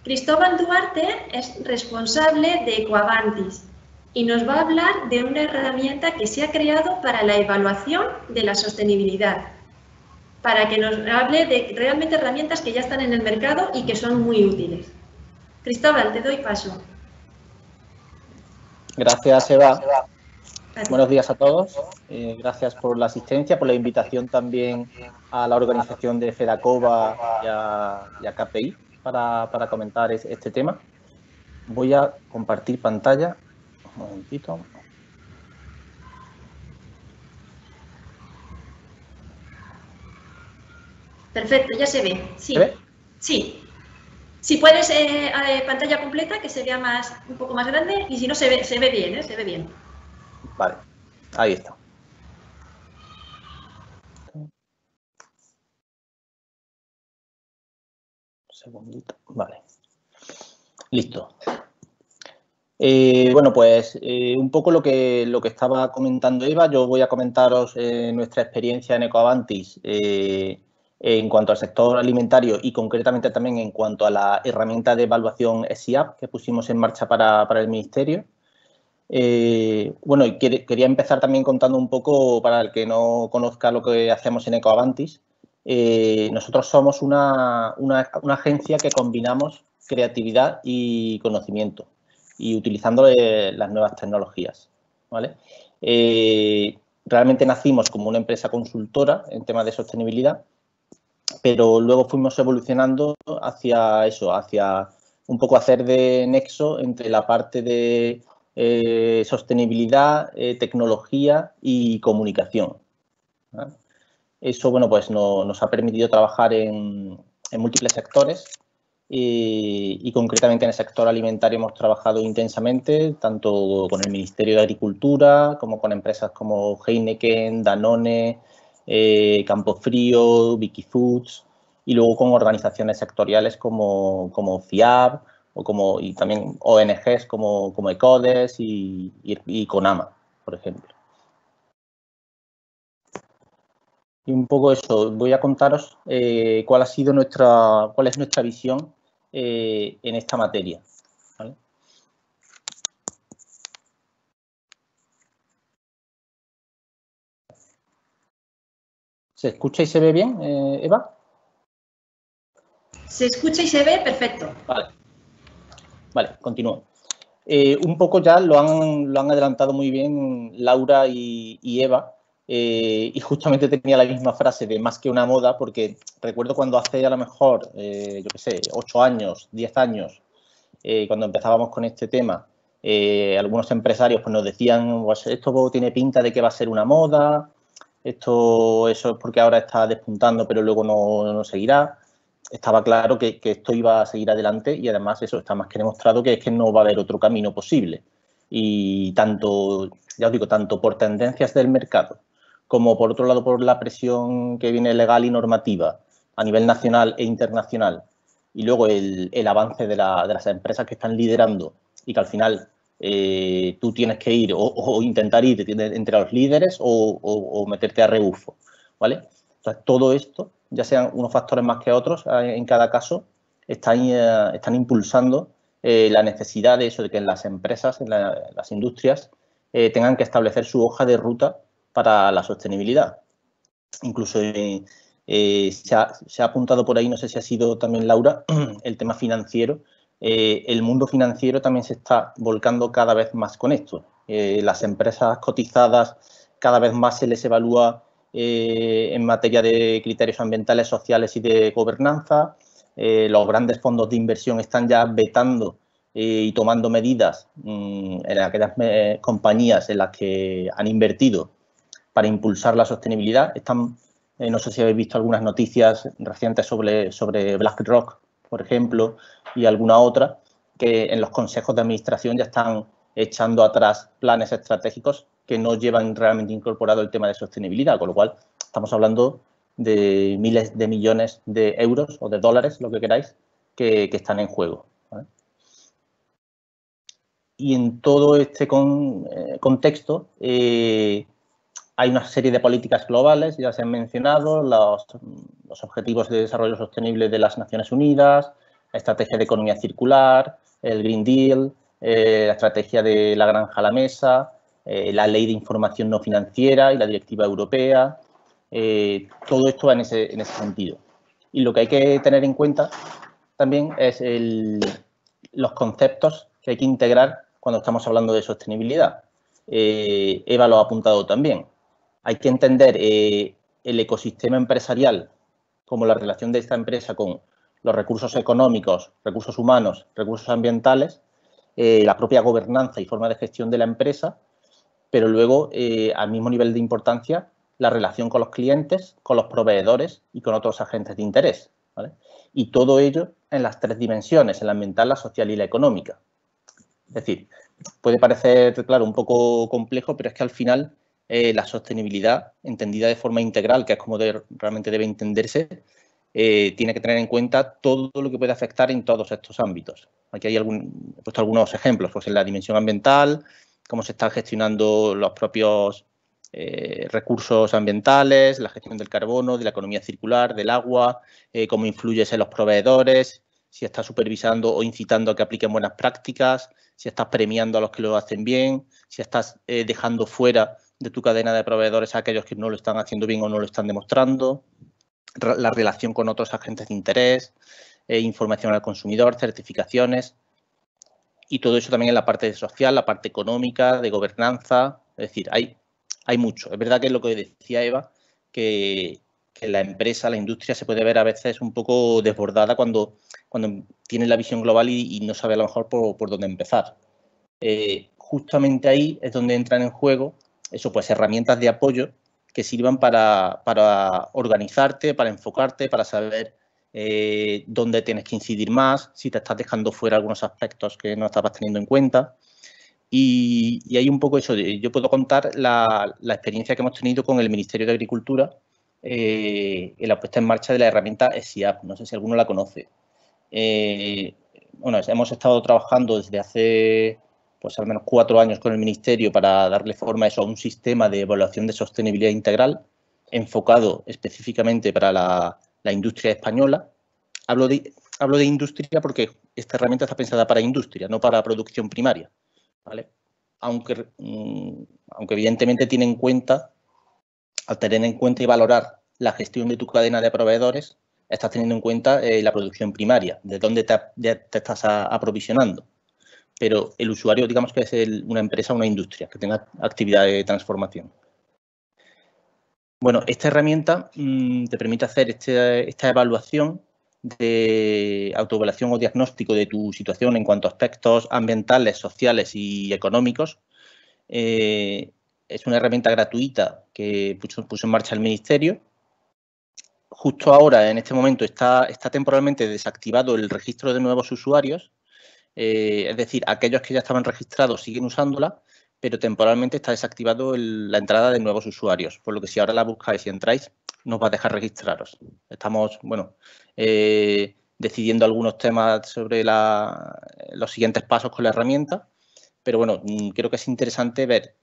Cristóbal Duarte es responsable de Ecoavantis y nos va a hablar de una herramienta que se ha creado para la evaluación de la sostenibilidad, para que nos hable de realmente herramientas que ya están en el mercado y que son muy útiles. Cristóbal, te doy paso. Gracias, Eva. Buenos días a todos. Gracias por la asistencia, por la invitación también a la organización de FEDACOVA y a KPI para comentar este tema. Voy a compartir pantalla. Un momentito. Perfecto, ya se ve. Sí. ¿Se ve? Sí. Si puedes, pantalla completa, que se vea un poco más grande, y si no, se ve bien, se ve bien. Vale, ahí está. Un segundito. Vale. Listo. Bueno, pues un poco lo que estaba comentando Eva, yo voy a comentaros nuestra experiencia en Ecoavantis en cuanto al sector alimentario y concretamente también en cuanto a la herramienta de evaluación SIAP que pusimos en marcha para el Ministerio. Bueno, y quería empezar también contando un poco, para el que no conozca lo que hacemos en Ecoavantis, nosotros somos una agencia que combinamos creatividad y conocimiento y utilizando las nuevas tecnologías, ¿vale? Realmente nacimos como una empresa consultora en temas de sostenibilidad, pero luego fuimos evolucionando hacia eso, hacia un poco hacer de nexo entre la parte de sostenibilidad, tecnología y comunicación, ¿vale? Eso, bueno, pues nos ha permitido trabajar en múltiples sectores y concretamente en el sector alimentario hemos trabajado intensamente, tanto con el Ministerio de Agricultura como con empresas como Heineken, Danone, Campofrío, Vicky Foods y luego con organizaciones sectoriales como FIAB y también ONGs como ECODES y CONAMA, por ejemplo. Y un poco eso, voy a contaros cuál es nuestra visión en esta materia, ¿vale? ¿Se escucha y se ve bien, Eva? Se escucha y se ve perfecto. Vale, continúo. Un poco ya lo han adelantado muy bien Laura y Eva. Y justamente tenía la misma frase de más que una moda, porque recuerdo cuando hace a lo mejor, yo qué sé, 8 años, 10 años, cuando empezábamos con este tema, algunos empresarios pues, nos decían, pues, esto tiene pinta de que va a ser una moda, eso es porque ahora está despuntando, pero luego no seguirá. Estaba claro que esto iba a seguir adelante y además eso está más que demostrado que es que no va a haber otro camino posible. Y tanto, ya os digo, tanto por tendencias del mercado como por otro lado por la presión que viene legal y normativa a nivel nacional e internacional y luego el avance de las empresas que están liderando y que al final tú tienes que ir o intentar ir entre los líderes o meterte a rebufo, ¿vale? Entonces, todo esto, ya sean unos factores más que otros, en cada caso, están impulsando la necesidad de eso, de que las empresas, las industrias, tengan que establecer su hoja de ruta para la sostenibilidad. Incluso se ha apuntado por ahí, no sé si ha sido también Laura, el tema financiero. El mundo financiero también se está volcando cada vez más con esto. Las empresas cotizadas cada vez más se les evalúa en materia de criterios ambientales, sociales y de gobernanza. Los grandes fondos de inversión están ya vetando y tomando medidas en aquellas compañías en las que han invertido para impulsar la sostenibilidad. No sé si habéis visto algunas noticias recientes sobre BlackRock, por ejemplo, y alguna otra, que en los consejos de administración ya están echando atrás planes estratégicos que no llevan realmente incorporado el tema de sostenibilidad, con lo cual estamos hablando de miles de millones de euros o de dólares, lo que queráis, que están en juego, ¿vale? Y en todo este contexto hay una serie de políticas globales, ya se han mencionado, los Objetivos de Desarrollo Sostenible de las Naciones Unidas, estrategia de economía circular, el Green Deal, la estrategia de la granja a la mesa, la ley de información no financiera y la directiva europea. Todo esto va en ese sentido. Y lo que hay que tener en cuenta también es los conceptos que hay que integrar cuando estamos hablando de sostenibilidad. Eva lo ha apuntado también. Hay que entender el ecosistema empresarial como la relación de esta empresa con los recursos económicos, recursos humanos, recursos ambientales, la propia gobernanza y forma de gestión de la empresa, pero luego, al mismo nivel de importancia, la relación con los clientes, con los proveedores y con otros agentes de interés, ¿vale? Y todo ello en las 3 dimensiones, en la ambiental, la social y la económica. Es decir, puede parecer, claro, un poco complejo, pero es que al final la sostenibilidad, entendida de forma integral, que es como realmente debe entenderse, tiene que tener en cuenta todo lo que puede afectar en todos estos ámbitos. Aquí he puesto algunos ejemplos, pues en la dimensión ambiental, cómo se están gestionando los propios recursos ambientales, la gestión del carbono, de la economía circular, del agua, cómo influyes en los proveedores, si estás supervisando o incitando a que apliquen buenas prácticas, si estás premiando a los que lo hacen bien, si estás dejando fuera de tu cadena de proveedores a aquellos que no lo están haciendo bien o no lo están demostrando, la relación con otros agentes de interés, información al consumidor, certificaciones y todo eso también en la parte social, la parte económica, de gobernanza. Es decir, hay mucho. Es verdad que es lo que decía Eva, que la empresa, la industria se puede ver a veces un poco desbordada cuando tiene la visión global y no sabe a lo mejor por dónde empezar. Justamente ahí es donde entran en juego eso, pues herramientas de apoyo que sirvan para organizarte, para enfocarte, para saber dónde tienes que incidir más, si te estás dejando fuera algunos aspectos que no estabas teniendo en cuenta. Y hay un poco eso. Yo puedo contar la experiencia que hemos tenido con el Ministerio de Agricultura en la puesta en marcha de la herramienta ESIAP. No sé si alguno la conoce. Bueno, hemos estado trabajando desde hace pues al menos 4 años con el Ministerio para darle forma a eso, a un sistema de evaluación de sostenibilidad integral enfocado específicamente para la industria española. Hablo de industria porque esta herramienta está pensada para industria, no para producción primaria, ¿vale? Aunque evidentemente tiene en cuenta, al tener en cuenta y valorar la gestión de tu cadena de proveedores, estás teniendo en cuenta la producción primaria, de dónde te estás aprovisionando. Pero el usuario, digamos que es una empresa, una industria que tenga actividad de transformación. Bueno, esta herramienta te permite hacer esta evaluación de autoevaluación o diagnóstico de tu situación en cuanto a aspectos ambientales, sociales y económicos. Es una herramienta gratuita que puso en marcha el Ministerio. Justo ahora, en este momento, está temporalmente desactivado el registro de nuevos usuarios. Es decir, aquellos que ya estaban registrados siguen usándola, pero temporalmente está desactivado la entrada de nuevos usuarios, por lo que si ahora la buscáis y entráis, nos va a dejar registraros. Estamos, bueno, decidiendo algunos temas sobre los siguientes pasos con la herramienta, pero bueno, creo que es interesante ver,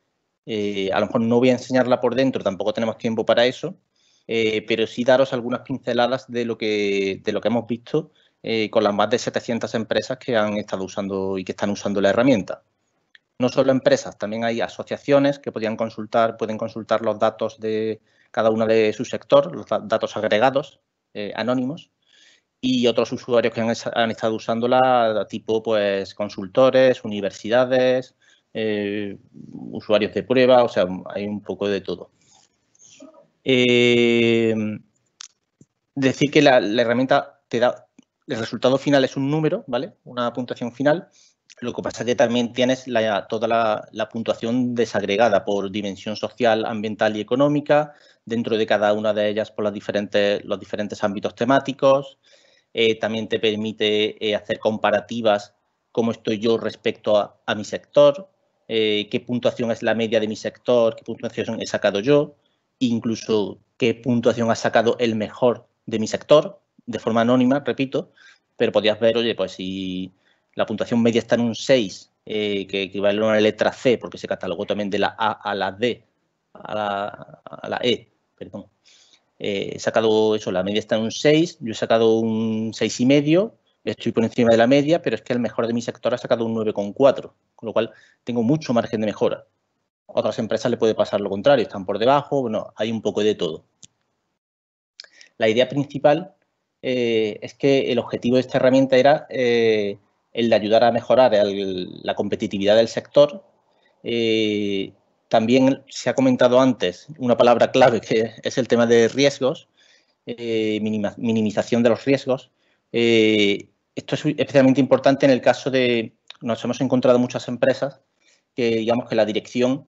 a lo mejor no voy a enseñarla por dentro, tampoco tenemos tiempo para eso, pero sí daros algunas pinceladas de lo que hemos visto con las más de 700 empresas que han estado usando y que están usando la herramienta. No solo empresas, también hay asociaciones que pueden consultar los datos de cada una de su sector, los datos agregados, anónimos, y otros usuarios que han estado usándola, tipo pues consultores, universidades, usuarios de prueba, o sea, hay un poco de todo. Decir que la herramienta te da, el resultado final es un número, ¿vale? Una puntuación final. Lo que pasa es que también tienes toda la puntuación desagregada por dimensión social, ambiental y económica, dentro de cada una de ellas por los diferentes ámbitos temáticos. También te permite hacer comparativas, cómo estoy yo respecto a mi sector, qué puntuación es la media de mi sector, qué puntuación he sacado yo, incluso qué puntuación ha sacado el mejor de mi sector, de forma anónima, repito, pero podías ver, oye, pues si la puntuación media está en un 6, que equivale a una letra C, porque se catalogó también de la A a la D, a la E, perdón. He sacado eso, la media está en un 6, yo he sacado un 6,5, estoy por encima de la media, pero es que el mejor de mi sector ha sacado un 9,4, con lo cual tengo mucho margen de mejora. A otras empresas le puede pasar lo contrario, están por debajo, bueno, hay un poco de todo. La idea principal es que el objetivo de esta herramienta era el de ayudar a mejorar la competitividad del sector. También se ha comentado antes una palabra clave que es el tema de riesgos, minimización de los riesgos. Esto es especialmente importante en el caso de, nos hemos encontrado muchas empresas que digamos que la dirección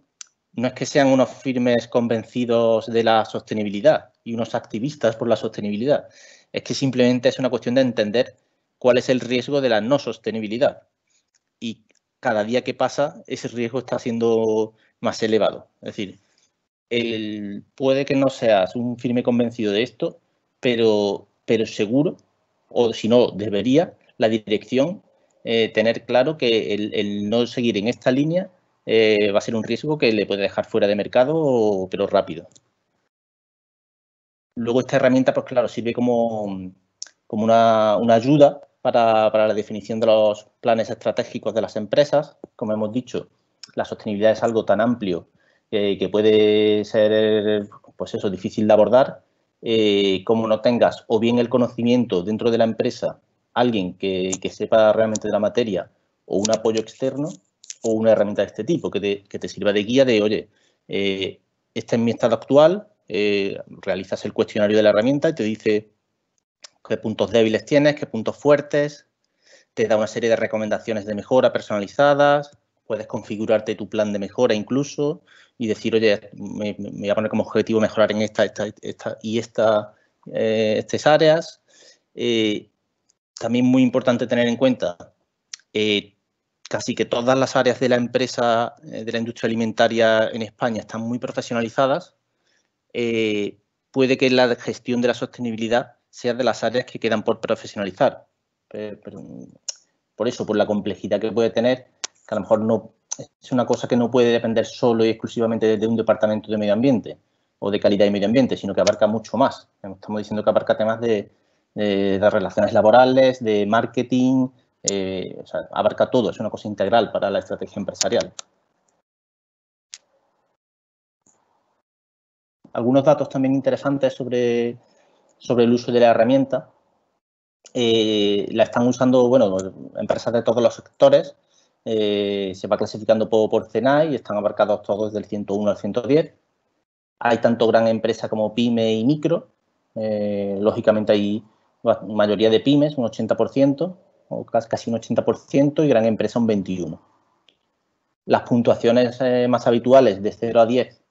no es que sean unos firmes convencidos de la sostenibilidad y unos activistas por la sostenibilidad, es que simplemente es una cuestión de entender cuál es el riesgo de la no sostenibilidad. Y cada día que pasa, ese riesgo está siendo más elevado. Es decir, puede que no seas un firme convencido de esto, pero seguro, o si no, debería la dirección tener claro que el no seguir en esta línea va a ser un riesgo que le puede dejar fuera de mercado, pero rápido. Luego esta herramienta, pues claro, sirve como una ayuda para la definición de los planes estratégicos de las empresas. Como hemos dicho, la sostenibilidad es algo tan amplio que puede ser, pues eso, difícil de abordar. Como no tengas o bien el conocimiento dentro de la empresa, alguien que sepa realmente de la materia, o un apoyo externo, o una herramienta de este tipo que te sirva de guía de, oye, este es mi estado actual, realizas el cuestionario de la herramienta y te dice qué puntos débiles tienes, qué puntos fuertes, te da una serie de recomendaciones de mejora personalizadas, puedes configurarte tu plan de mejora incluso y decir, oye, me voy a poner como objetivo mejorar en estas áreas. También muy importante tener en cuenta, casi que todas las áreas de la empresa, de la industria alimentaria en España están muy profesionalizadas. Puede que la gestión de la sostenibilidad sea de las áreas que quedan por profesionalizar. Pero por eso, por la complejidad que puede tener, que a lo mejor no es una cosa que no puede depender solo y exclusivamente de un departamento de medio ambiente o de calidad y medio ambiente, sino que abarca mucho más. Estamos diciendo que abarca temas de relaciones laborales, de marketing, o sea, abarca todo, es una cosa integral para la estrategia empresarial. Algunos datos también interesantes sobre el uso de la herramienta. La están usando, bueno, empresas de todos los sectores. Se va clasificando por CENAI y están abarcados todos del 101 al 110. Hay tanto gran empresa como pyme y micro. Lógicamente hay mayoría de pymes, un 80%, o casi un 80%, y gran empresa un 21%. Las puntuaciones más habituales de 0 a 10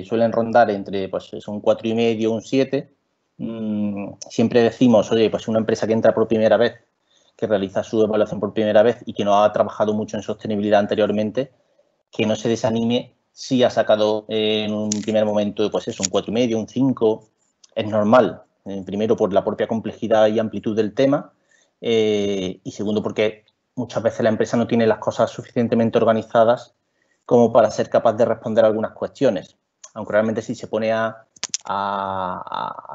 suelen rondar entre pues, un 4,5, un 7. Siempre decimos, oye, pues una empresa que entra por primera vez, que realiza su evaluación por primera vez y que no ha trabajado mucho en sostenibilidad anteriormente, que no se desanime si ha sacado en un primer momento, pues eso, un 4,5, un 5, es normal. Primero, por la propia complejidad y amplitud del tema, y segundo, porque muchas veces la empresa no tiene las cosas suficientemente organizadas como para ser capaz de responder a algunas cuestiones. Aunque realmente si se pone a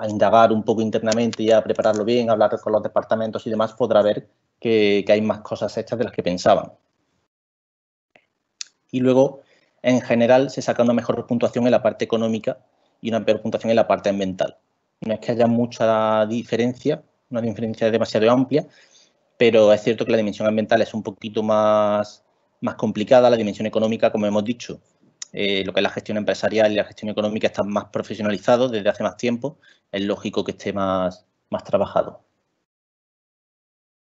indagar un poco internamente y a prepararlo bien, a hablar con los departamentos y demás, podrá ver que hay más cosas hechas de las que pensaban. Y luego, en general, se saca una mejor puntuación en la parte económica y una peor puntuación en la parte ambiental. No es que haya mucha diferencia, una diferencia demasiado amplia, pero es cierto que la dimensión ambiental es un poquito más complicada. La dimensión económica, como hemos dicho, lo que es la gestión empresarial y la gestión económica están más profesionalizados desde hace más tiempo. Es lógico que esté más trabajado.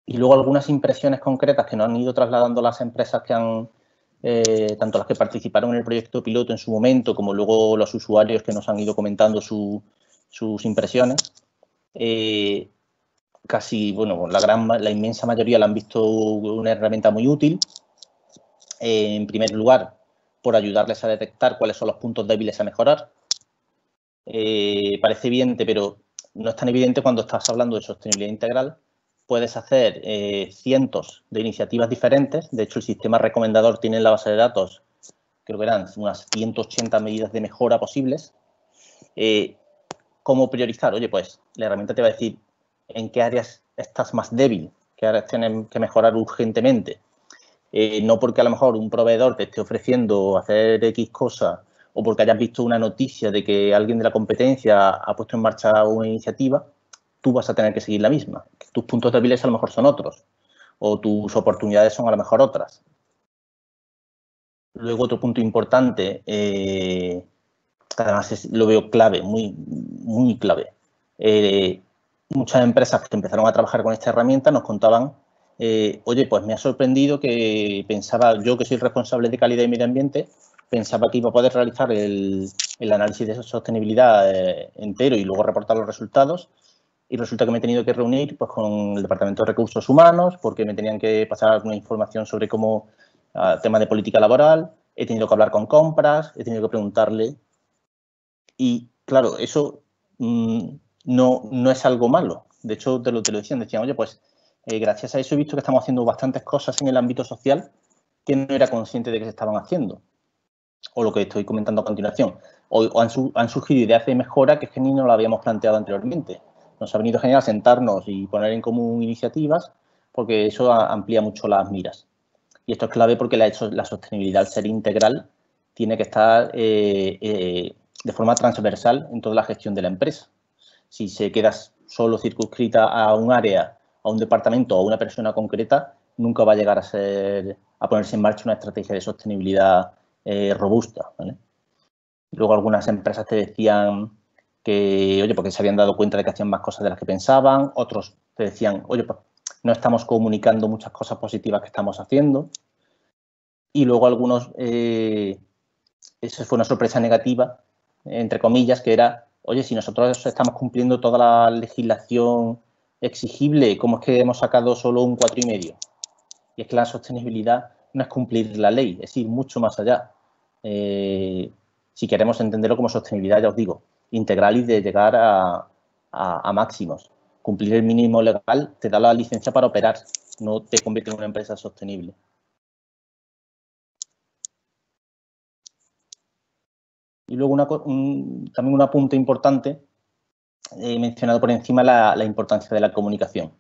Y luego algunas impresiones concretas que nos han ido trasladando las empresas que han, tanto las que participaron en el proyecto piloto en su momento, como luego los usuarios que nos han ido comentando sus impresiones. Casi, bueno, la inmensa mayoría la han visto una herramienta muy útil. En primer lugar, por ayudarles a detectar cuáles son los puntos débiles a mejorar. Parece evidente, pero no es tan evidente cuando estás hablando de sostenibilidad integral. Puedes hacer cientos de iniciativas diferentes. De hecho, el sistema recomendador tiene en la base de datos, creo que eran unas 180 medidas de mejora posibles. ¿Cómo priorizar? Oye, pues la herramienta te va a decir en qué áreas estás más débil que ahora tienen que mejorar urgentemente, no porque a lo mejor un proveedor te esté ofreciendo hacer X cosa o porque hayas visto una noticia de que alguien de la competencia ha puesto en marcha una iniciativa, tú vas a tener que seguir la misma. Tus puntos débiles a lo mejor son otros o tus oportunidades son a lo mejor otras. Luego, otro punto importante, además lo veo clave, muy clave. Muchas empresas que empezaron a trabajar con esta herramienta nos contaban, oye, pues me ha sorprendido que pensaba, yo que soy responsable de calidad y medio ambiente, pensaba que iba a poder realizar el análisis de sostenibilidad entero y luego reportar los resultados. Y resulta que me he tenido que reunir pues, con el Departamento de Recursos Humanos porque me tenían que pasar alguna información sobre cómo tema de política laboral, he tenido que hablar con compras, he tenido que preguntarle. Y claro, eso no es algo malo. De hecho, te lo decían, oye, pues gracias a eso he visto que estamos haciendo bastantes cosas en el ámbito social que no era consciente de que se estaban haciendo. O lo que estoy comentando a continuación. O han surgido ideas de mejora que es que ni nos lo habíamos planteado anteriormente. Nos ha venido genial sentarnos y poner en común iniciativas porque eso amplía mucho las miras. Y esto es clave porque la sostenibilidad, al ser integral, tiene que estar de forma transversal en toda la gestión de la empresa. Si se queda solo circunscrita a un área, a un departamento o a una persona concreta, nunca va a llegar a ponerse en marcha una estrategia de sostenibilidad robusta, ¿vale? Luego algunas empresas te decían que, oye, porque se habían dado cuenta de que hacían más cosas de las que pensaban. Otros te decían, oye, pues no estamos comunicando muchas cosas positivas que estamos haciendo. Y luego algunos, eso fue una sorpresa negativa, entre comillas, que era, oye, si nosotros estamos cumpliendo toda la legislación exigible, ¿cómo es que hemos sacado solo un 4,5? Y es que la sostenibilidad no es cumplir la ley, es ir mucho más allá. Si queremos entenderlo como sostenibilidad, ya os digo, integral y de llegar a máximos. Cumplir el mínimo legal te da la licencia para operar, no te convierte en una empresa sostenible. Y luego también un apunte importante, he mencionado por encima la importancia de la comunicación.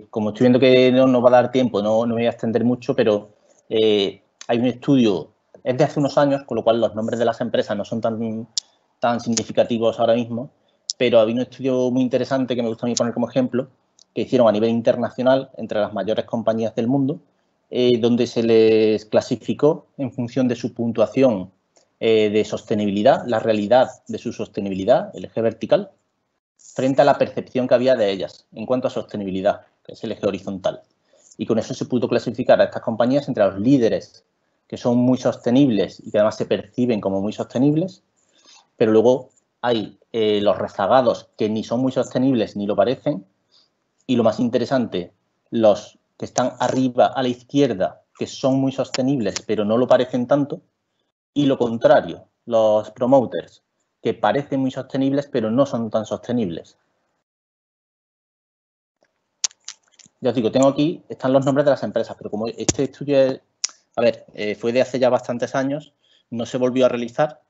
Como estoy viendo que no nos va a dar tiempo, no me voy a extender mucho, pero hay un estudio, es de hace unos años, con lo cual los nombres de las empresas no son tan significativos ahora mismo, pero había un estudio muy interesante que me gusta a mí poner como ejemplo, que hicieron a nivel internacional entre las mayores compañías del mundo, donde se les clasificó en función de su puntuación de sostenibilidad, la realidad de su sostenibilidad, el eje vertical, frente a la percepción que había de ellas en cuanto a sostenibilidad, que es el eje horizontal. Y con eso se pudo clasificar a estas compañías entre los líderes que son muy sostenibles y que además se perciben como muy sostenibles, pero luego hay los rezagados que ni son muy sostenibles ni lo parecen, y lo más interesante, los que están arriba a la izquierda, que son muy sostenibles pero no lo parecen tanto, y lo contrario, los promoters, que parecen muy sostenibles pero no son tan sostenibles. Ya os digo, tengo aquí, están los nombres de las empresas, pero como este estudio, fue de hace ya bastantes años, no se volvió a realizar,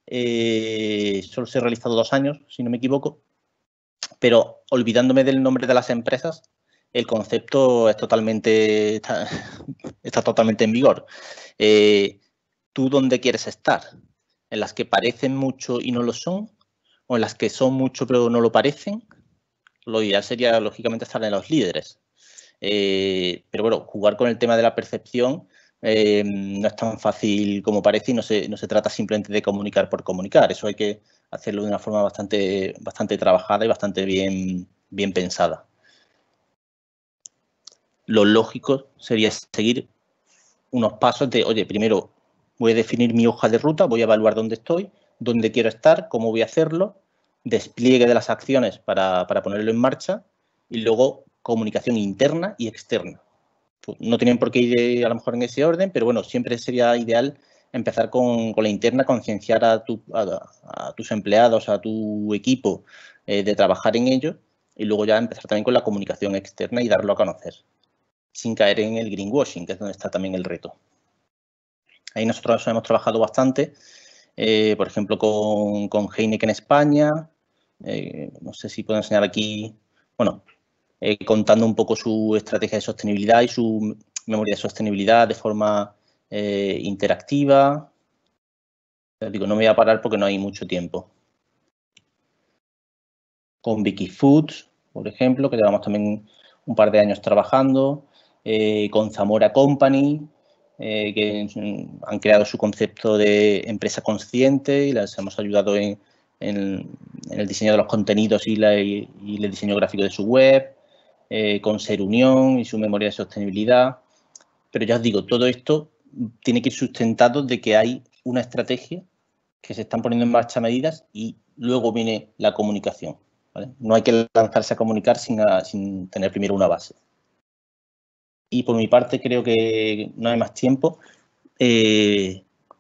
solo se ha realizado 2 años, si no me equivoco, pero olvidándome del nombre de las empresas, el concepto es está totalmente en vigor. ¿Tú dónde quieres estar? ¿En las que parecen mucho y no lo son? ¿O en las que son mucho pero no lo parecen? Lo ideal sería, lógicamente, estar en los líderes. Pero bueno, jugar con el tema de la percepción no es tan fácil como parece y no se trata simplemente de comunicar por comunicar. Eso hay que hacerlo de una forma bastante trabajada y bastante bien pensada. Lo lógico sería seguir unos pasos de, oye, primero voy a definir mi hoja de ruta, voy a evaluar dónde estoy, dónde quiero estar, cómo voy a hacerlo, despliegue de las acciones para ponerlo en marcha y luego comunicación interna y externa. No tienen por qué ir a lo mejor en ese orden, pero bueno, siempre sería ideal empezar con la interna, concienciar a tus empleados, a tu equipo de trabajar en ello y luego ya empezar también con la comunicación externa y darlo a conocer, sin caer en el greenwashing, que es donde está también el reto. Ahí nosotros hemos trabajado bastante, por ejemplo, con Heineken España, no sé si puedo enseñar aquí, bueno, contando un poco su estrategia de sostenibilidad y su memoria de sostenibilidad de forma interactiva. Digo, no me voy a parar porque no hay mucho tiempo. Con Vicky Foods, por ejemplo, que llevamos también un par de años trabajando, con Zamora Company, que han creado su concepto de empresa consciente y les hemos ayudado en el diseño de los contenidos y el diseño gráfico de su web, con Ser Unión y su memoria de sostenibilidad. Pero ya os digo, todo esto tiene que ir sustentado de que hay una estrategia, que se están poniendo en marcha medidas y luego viene la comunicación, ¿vale? No hay que lanzarse a comunicar sin tener primero una base. Y por mi parte creo que no hay más tiempo.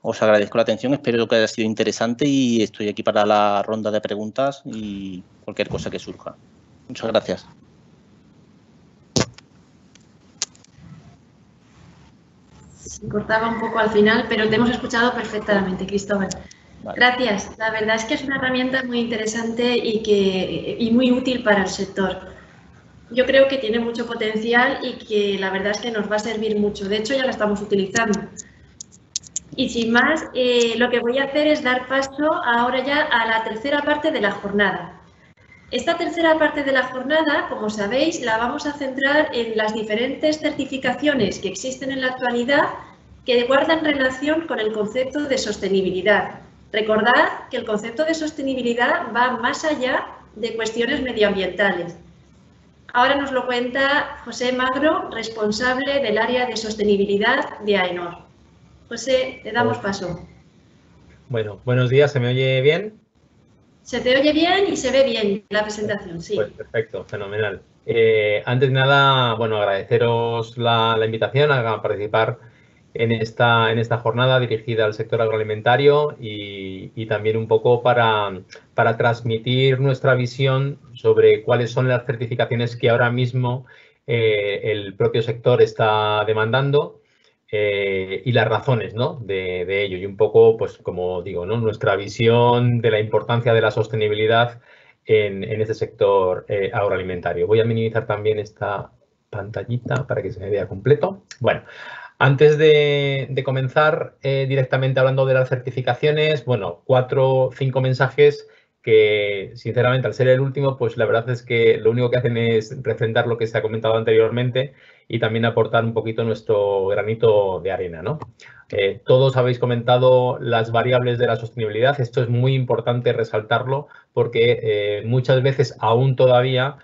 Os agradezco la atención, espero que haya sido interesante y estoy aquí para la ronda de preguntas y cualquier cosa que surja. Muchas gracias. Se cortaba un poco al final, pero te hemos escuchado perfectamente, Cristóbal. Vale. Gracias. La verdad es que es una herramienta muy interesante y muy útil para el sector. Yo creo que tiene mucho potencial y que la verdad es que nos va a servir mucho. De hecho, ya la estamos utilizando. Y sin más, lo que voy a hacer es dar paso ahora ya a la tercera parte de la jornada. Esta tercera parte de la jornada, como sabéis, la vamos a centrar en las diferentes certificaciones que existen en la actualidad que guardan relación con el concepto de sostenibilidad. Recordad que el concepto de sostenibilidad va más allá de cuestiones medioambientales. Ahora nos lo cuenta José Magro, responsable del área de sostenibilidad de AENOR. José, te damos paso. Bueno, buenos días, ¿se me oye bien? Se te oye bien y se ve bien la presentación, sí. Pues perfecto, fenomenal. Antes de nada, bueno, agradeceros la invitación a participar en esta jornada dirigida al sector agroalimentario y también un poco para transmitir nuestra visión sobre cuáles son las certificaciones que ahora mismo el propio sector está demandando y las razones, ¿no?, de ello. Y un poco, pues como digo, ¿no?, nuestra visión de la importancia de la sostenibilidad en este sector agroalimentario. Voy a minimizar también esta pantallita para que se me vea completo. Bueno. Antes de comenzar directamente hablando de las certificaciones, bueno, 4 o 5 mensajes que, sinceramente, al ser el último, pues la verdad es que lo único que hacen es refrendar lo que se ha comentado anteriormente y también aportar un poquito nuestro granito de arena, ¿no? Todos habéis comentado las variables de la sostenibilidad. Esto es muy importante resaltarlo porque muchas veces aún todavía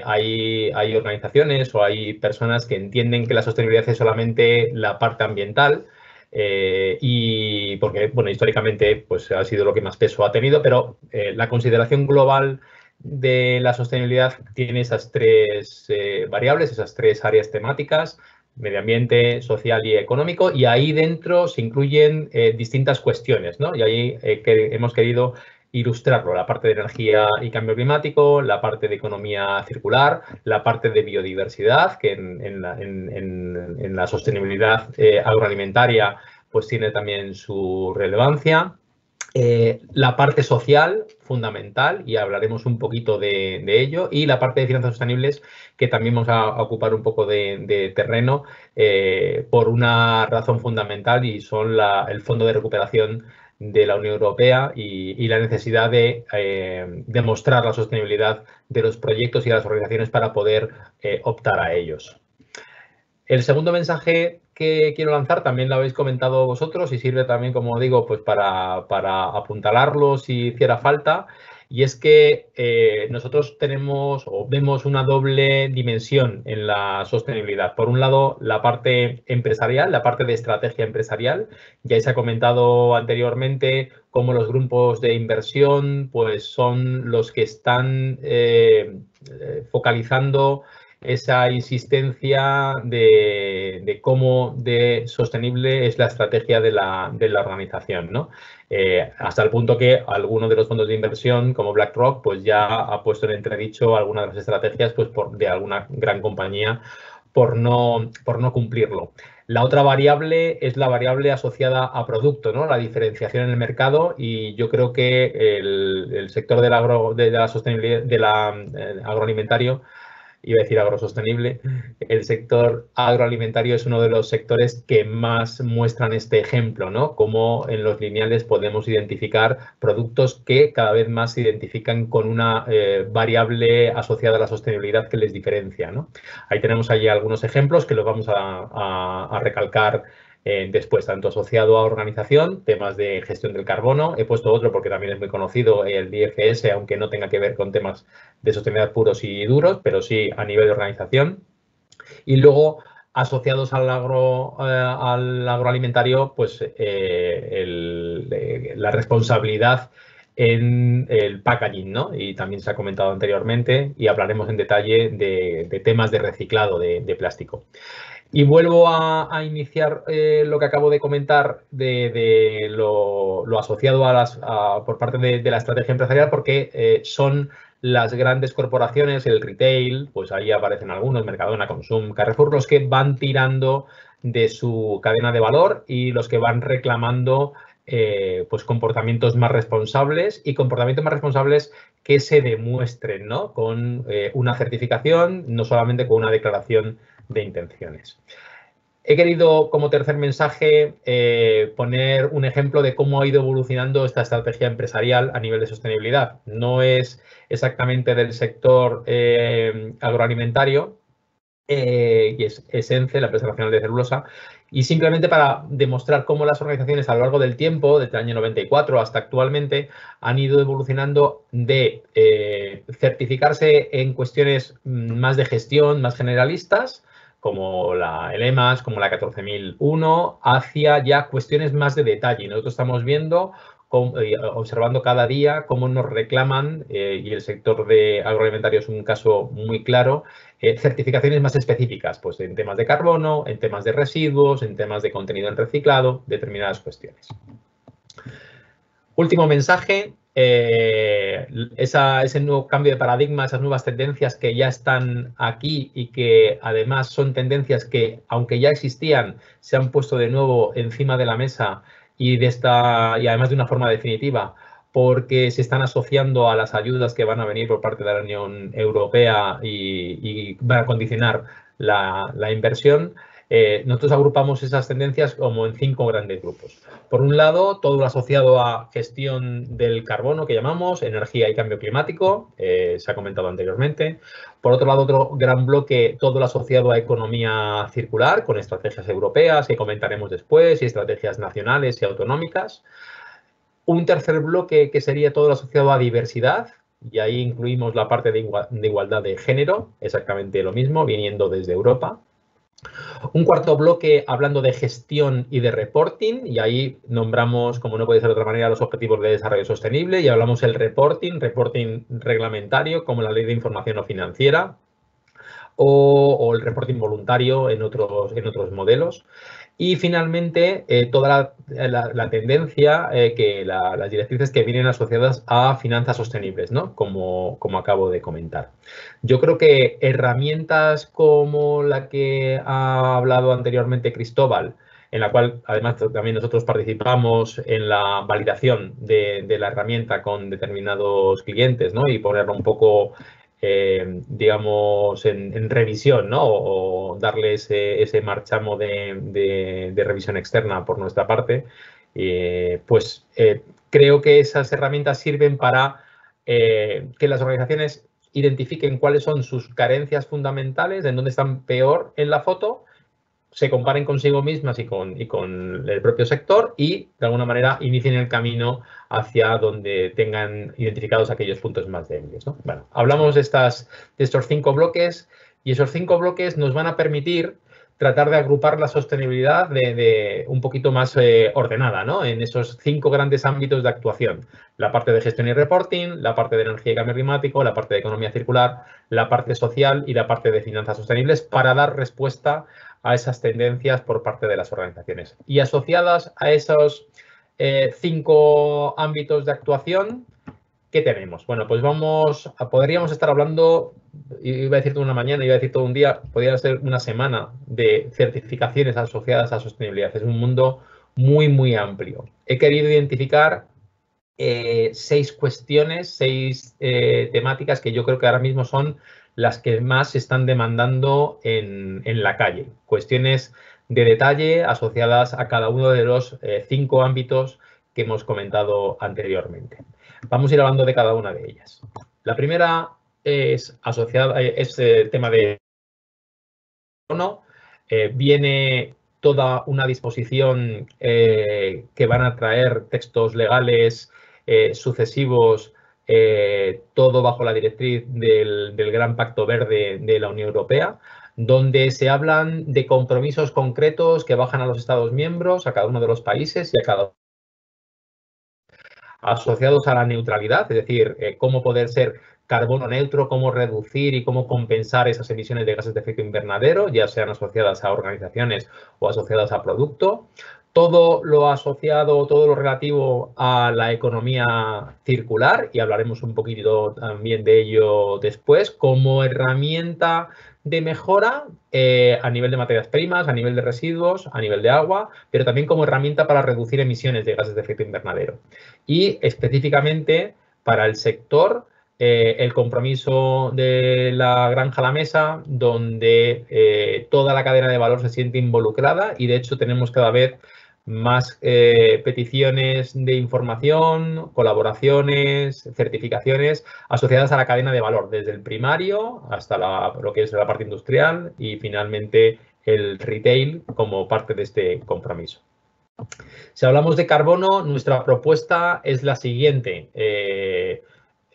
hay organizaciones o hay personas que entienden que la sostenibilidad es solamente la parte ambiental y porque, bueno, históricamente pues ha sido lo que más peso ha tenido, pero la consideración global de la sostenibilidad tiene esas 3 variables, esas 3 áreas temáticas: medio ambiente, social y económico, y ahí dentro se incluyen distintas cuestiones, ¿no? Y ahí hemos querido ilustrarlo: la parte de energía y cambio climático, la parte de economía circular, la parte de biodiversidad, que en la sostenibilidad agroalimentaria pues tiene también su relevancia. La parte social, fundamental, y hablaremos un poquito de ello, y la parte de finanzas sostenibles, que también vamos a ocupar un poco de terreno por una razón fundamental, y son el Fondo de Recuperación de la Unión Europea y la necesidad de demostrar la sostenibilidad de los proyectos y de las organizaciones para poder optar a ellos. El segundo mensaje que quiero lanzar también lo habéis comentado vosotros y sirve también, como digo, pues para apuntalarlo si hiciera falta, y es que nosotros tenemos o vemos una doble dimensión en la sostenibilidad. Por un lado, la parte empresarial, la parte de estrategia empresarial. Ya se ha comentado anteriormente cómo los grupos de inversión pues son los que están focalizando esa insistencia de cómo de sostenible es la estrategia de la organización, ¿no? Hasta el punto que algunos de los fondos de inversión, como BlackRock, pues ya ha puesto en entredicho algunas de las estrategias pues de alguna gran compañía por no cumplirlo. La otra variable es la variable asociada a producto, ¿no?, la diferenciación en el mercado, y yo creo que el sector de la sostenibilidad, agroalimentario, iba a decir agrosostenible, el sector agroalimentario es uno de los sectores que más muestran este ejemplo, ¿no? Cómo en los lineales podemos identificar productos que cada vez más se identifican con una variable asociada a la sostenibilidad que les diferencia, ¿no? Ahí tenemos allí algunos ejemplos que los vamos a recalcar después, tanto asociado a organización, temas de gestión del carbono. He puesto otro porque también es muy conocido, el IFS, aunque no tenga que ver con temas de sostenibilidad puros y duros, pero sí a nivel de organización. Y luego, asociados al agroalimentario, pues la responsabilidad en el packaging, ¿no? Y también se ha comentado anteriormente y hablaremos en detalle de temas de reciclado de plástico. Y vuelvo a iniciar lo que acabo de comentar de lo asociado por parte de la estrategia empresarial, porque son las grandes corporaciones, el retail, pues ahí aparecen algunos, Mercadona, Consum, Carrefour, los que van tirando de su cadena de valor y los que van reclamando pues comportamientos más responsables y comportamientos más responsables que se demuestren, ¿no? Con una certificación, no solamente con una declaración de intenciones. He querido, como tercer mensaje, poner un ejemplo de cómo ha ido evolucionando esta estrategia empresarial a nivel de sostenibilidad. No es exactamente del sector agroalimentario, y es ENCE, la empresa nacional de celulosa, y simplemente para demostrar cómo las organizaciones a lo largo del tiempo, desde el año 94 hasta actualmente, han ido evolucionando de certificarse en cuestiones más de gestión, más generalistas, como el EMAS, como la 14001, hacia ya cuestiones más de detalle. Nosotros estamos viendo, observando cada día cómo nos reclaman, y el sector de agroalimentario es un caso muy claro, certificaciones más específicas, pues en temas de carbono, en temas de residuos, en temas de contenido en reciclado, determinadas cuestiones. Último mensaje, ese nuevo cambio de paradigma, esas nuevas tendencias que ya están aquí y que además son tendencias que, aunque ya existían, se han puesto de nuevo encima de la mesa y además de una forma definitiva, porque se están asociando a las ayudas que van a venir por parte de la Unión Europea y van a condicionar la inversión. Nosotros agrupamos esas tendencias como en 5 grandes grupos. Por un lado, todo lo asociado a gestión del carbono, que llamamos energía y cambio climático, se ha comentado anteriormente. Por otro lado, otro gran bloque, todo lo asociado a economía circular, con estrategias europeas, que comentaremos después, y estrategias nacionales y autonómicas. Un tercer bloque que sería todo lo asociado a diversidad, y ahí incluimos la parte de igualdad de género, exactamente lo mismo, viniendo desde Europa. Un cuarto bloque hablando de gestión y de reporting, y ahí nombramos, como no puede ser de otra manera, los objetivos de desarrollo sostenible y hablamos el reporting reglamentario, como la ley de información no financiera o el reporting voluntario en otros modelos. Y finalmente, toda la tendencia, las directrices que vienen asociadas a finanzas sostenibles, ¿no? Como acabo de comentar. Yo creo que herramientas como la que ha hablado anteriormente Cristóbal, en la cual además también nosotros participamos en la validación de la herramienta con determinados clientes, ¿no? Y ponerlo un poco digamos, en revisión, ¿no? O darle ese marchamo de revisión externa por nuestra parte, pues creo que esas herramientas sirven para que las organizaciones identifiquen cuáles son sus carencias fundamentales, en dónde están peor en la foto, se comparen consigo mismas y con el propio sector y, de alguna manera, inicien el camino hacia donde tengan identificados aquellos puntos más débiles, ¿no? Bueno, hablamos de estos 5 bloques y esos 5 bloques nos van a permitir tratar de agrupar la sostenibilidad de un poquito más ordenada, ¿no? En esos 5 grandes ámbitos de actuación. La parte de gestión y reporting, la parte de energía y cambio climático, la parte de economía circular, la parte social y la parte de finanzas sostenibles para dar respuesta a esas tendencias por parte de las organizaciones. Y asociadas a esos 5 ámbitos de actuación, ¿qué tenemos? Bueno, pues podríamos estar hablando, iba a decir toda una mañana, iba a decir todo un día, podría ser una semana de certificaciones asociadas a sostenibilidad. Es un mundo muy, muy amplio. He querido identificar 6 cuestiones, 6 temáticas que yo creo que ahora mismo son las que más se están demandando en la calle. Cuestiones de detalle asociadas a cada uno de los 5 ámbitos que hemos comentado anteriormente. Vamos a ir hablando de cada una de ellas. La primera es asociada, es el tema de carbono. Viene toda una disposición que van a traer textos legales sucesivos, todo bajo la directriz del Gran Pacto Verde de la Unión Europea, donde se hablan de compromisos concretos que bajan a los Estados miembros, a cada uno de los países y a cada uno asociados a la neutralidad, es decir, cómo poder ser carbono neutro, cómo reducir y cómo compensar esas emisiones de gases de efecto invernadero, ya sean asociadas a organizaciones o asociadas a producto. Todo lo asociado, todo lo relativo a la economía circular, y hablaremos un poquito también de ello después, como herramienta de mejora a nivel de materias primas, a nivel de residuos, a nivel de agua, pero también como herramienta para reducir emisiones de gases de efecto invernadero. Y específicamente para el sector, el compromiso de la granja a la mesa, donde toda la cadena de valor se siente involucrada y de hecho tenemos cada vez más peticiones de información, colaboraciones, certificaciones asociadas a la cadena de valor, desde el primario hasta lo que es la parte industrial y finalmente el retail como parte de este compromiso. Si hablamos de carbono, nuestra propuesta es la siguiente.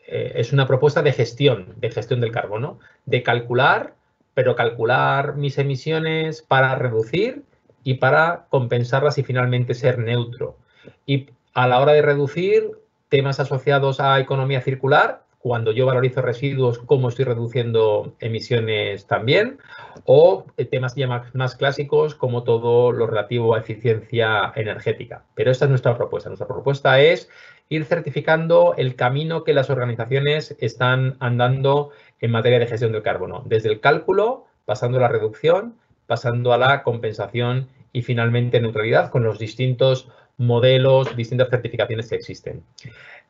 Es una propuesta de gestión del carbono, de calcular, pero calcular mis emisiones para reducir y para compensarlas y finalmente ser neutro. Y a la hora de reducir, temas asociados a economía circular, cuando yo valorizo residuos, cómo estoy reduciendo emisiones también, o temas ya más clásicos como todo lo relativo a eficiencia energética. Pero esta es nuestra propuesta. Nuestra propuesta es ir certificando el camino que las organizaciones están andando en materia de gestión del carbono, desde el cálculo, pasando a la reducción, pasando a la compensación y finalmente neutralidad con los distintos modelos, distintas certificaciones que existen.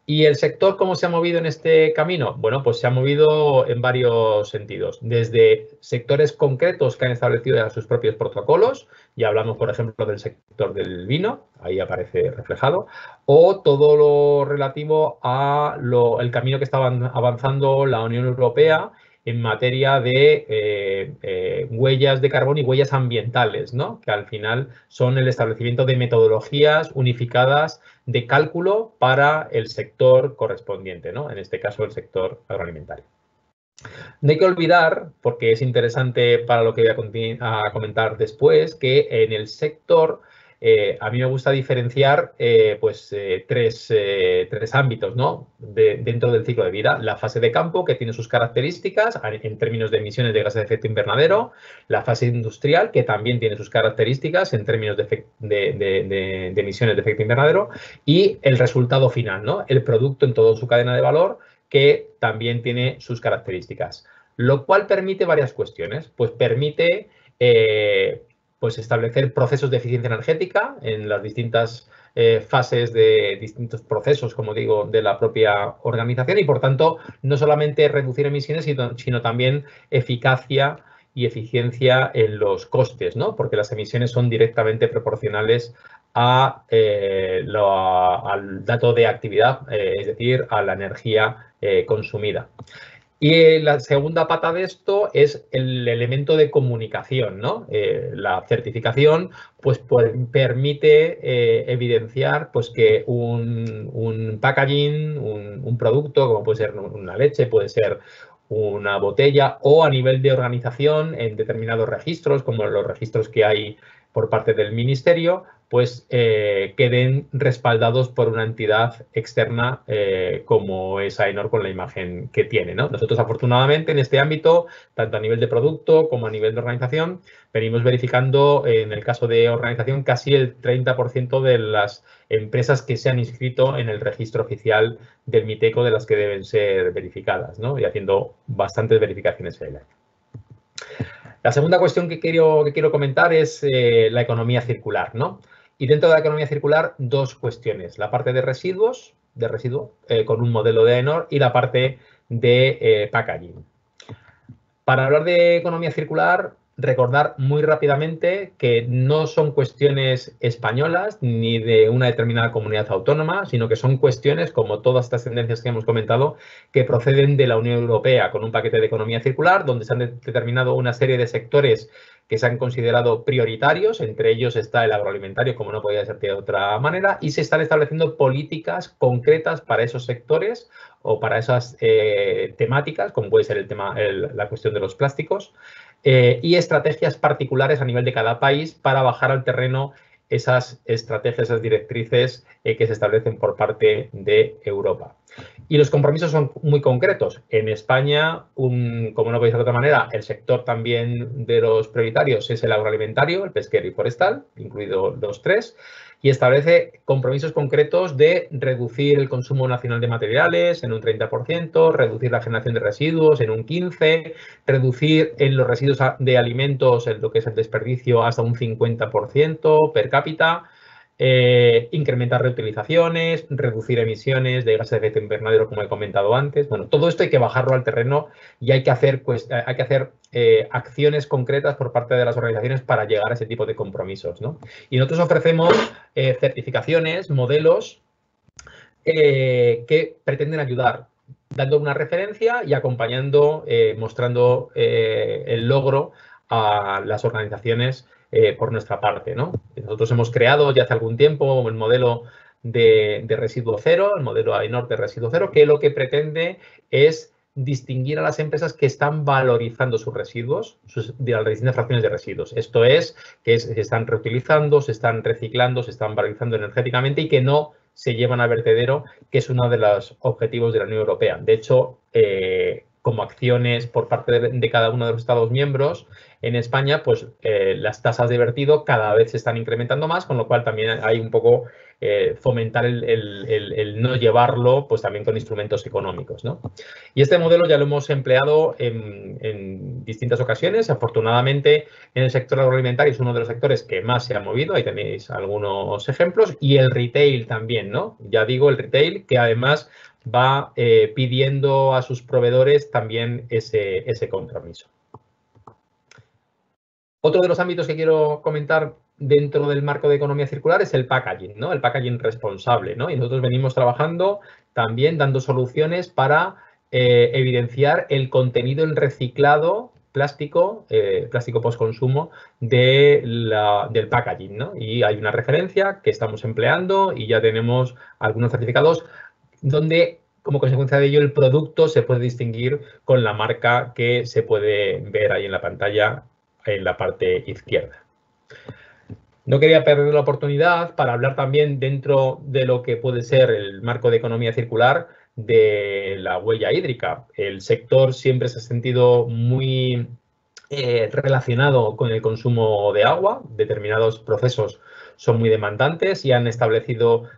¿Y el sector cómo se ha movido en este camino? Bueno, pues se ha movido en varios sentidos. Desde sectores concretos que han establecido ya sus propios protocolos, ya hablamos, por ejemplo, del sector del vino, ahí aparece reflejado, o todo lo relativo a el camino que estaba avanzando la Unión Europea en materia de huellas de carbono y huellas ambientales, ¿no? Que al final son el establecimiento de metodologías unificadas de cálculo para el sector correspondiente, ¿no? En este caso, el sector agroalimentario. No hay que olvidar, porque es interesante para lo que voy a comentar después, que en el sector a mí me gusta diferenciar tres ámbitos, ¿no? Dentro del ciclo de vida. La fase de campo, que tiene sus características en términos de emisiones de gases de efecto invernadero. La fase industrial, que también tiene sus características en términos de emisiones de efecto invernadero. Y el resultado final, ¿no? El producto en toda su cadena de valor, que también tiene sus características. Lo cual permite varias cuestiones. Pues permite establecer procesos de eficiencia energética en las distintas fases de distintos procesos, como digo, de la propia organización y, por tanto, no solamente reducir emisiones, sino también eficacia y eficiencia en los costes, ¿no? Porque las emisiones son directamente proporcionales al dato de actividad, es decir, a la energía consumida. Y la segunda pata de esto es el elemento de comunicación, ¿no? La certificación pues permite evidenciar pues, que un packaging, un producto, como puede ser una leche, puede ser una botella, o a nivel de organización en determinados registros, como los registros que hay por parte del Ministerio, pues queden respaldados por una entidad externa como es AENOR con la imagen que tiene, ¿no? Nosotros, afortunadamente, en este ámbito, tanto a nivel de producto como a nivel de organización, venimos verificando, en el caso de organización, casi el 30% de las empresas que se han inscrito en el registro oficial del MITECO de las que deben ser verificadas, ¿no? Y haciendo bastantes verificaciones en el año. La segunda cuestión que quiero comentar es la economía circular, ¿no? Y dentro de la economía circular, dos cuestiones. La parte de residuos, con un modelo de AENOR, y la parte de packaging. Para hablar de economía circular, recordar muy rápidamente que no son cuestiones españolas ni de una determinada comunidad autónoma, sino que son cuestiones, como todas estas tendencias que hemos comentado, que proceden de la Unión Europea con un paquete de economía circular donde se han determinado una serie de sectores que se han considerado prioritarios, entre ellos está el agroalimentario, como no podía ser de otra manera, y se están estableciendo políticas concretas para esos sectores o para esas temáticas, como puede ser la cuestión de los plásticos, y estrategias particulares a nivel de cada país para bajar al terreno esas estrategias, esas directrices que se establecen por parte de Europa. Y los compromisos son muy concretos. En España, como no puede ser de otra manera, el sector también de los prioritarios es el agroalimentario, el pesquero y forestal, incluidos los tres, y establece compromisos concretos de reducir el consumo nacional de materiales en un 30%, reducir la generación de residuos en un 15%, reducir en los residuos de alimentos, en lo que es el desperdicio, hasta un 50% per cápita, incrementar reutilizaciones, reducir emisiones de gases de efecto invernadero, como he comentado antes. Bueno, todo esto hay que bajarlo al terreno y hay que hacer acciones concretas por parte de las organizaciones para llegar a ese tipo de compromisos, ¿no? Y nosotros ofrecemos certificaciones, modelos que pretenden ayudar, dando una referencia y acompañando, mostrando el logro a las organizaciones por nuestra parte, ¿no? Nosotros hemos creado ya hace algún tiempo el modelo de residuo cero, el modelo AENOR de residuo cero, que lo que pretende es distinguir a las empresas que están valorizando sus residuos, de las distintas fracciones de residuos. Esto es que se están reutilizando, se están reciclando, se están valorizando energéticamente y que no se llevan a vertedero, que es uno de los objetivos de la Unión Europea. De hecho, como acciones por parte de cada uno de los Estados miembros, en España, pues las tasas de vertido cada vez se están incrementando más, con lo cual también hay un poco fomentar el no llevarlo, pues también con instrumentos económicos, ¿no? Y este modelo ya lo hemos empleado en distintas ocasiones. Afortunadamente, en el sector agroalimentario es uno de los sectores que más se ha movido. Ahí tenéis algunos ejemplos. Y el retail también, ¿no? Ya digo, el retail, que además va pidiendo a sus proveedores también ese compromiso. Otro de los ámbitos que quiero comentar dentro del marco de economía circular es el packaging, ¿no? El packaging responsable, ¿no? Y nosotros venimos trabajando también dando soluciones para evidenciar el contenido en reciclado plástico, plástico postconsumo del packaging, ¿no? Y hay una referencia que estamos empleando y ya tenemos algunos certificados donde, como consecuencia de ello, el producto se puede distinguir con la marca que se puede ver ahí en la pantalla en la parte izquierda. No quería perder la oportunidad para hablar también dentro de lo que puede ser el marco de economía circular de la huella hídrica. El sector siempre se ha sentido muy relacionado con el consumo de agua. Determinados procesos son muy demandantes y han establecido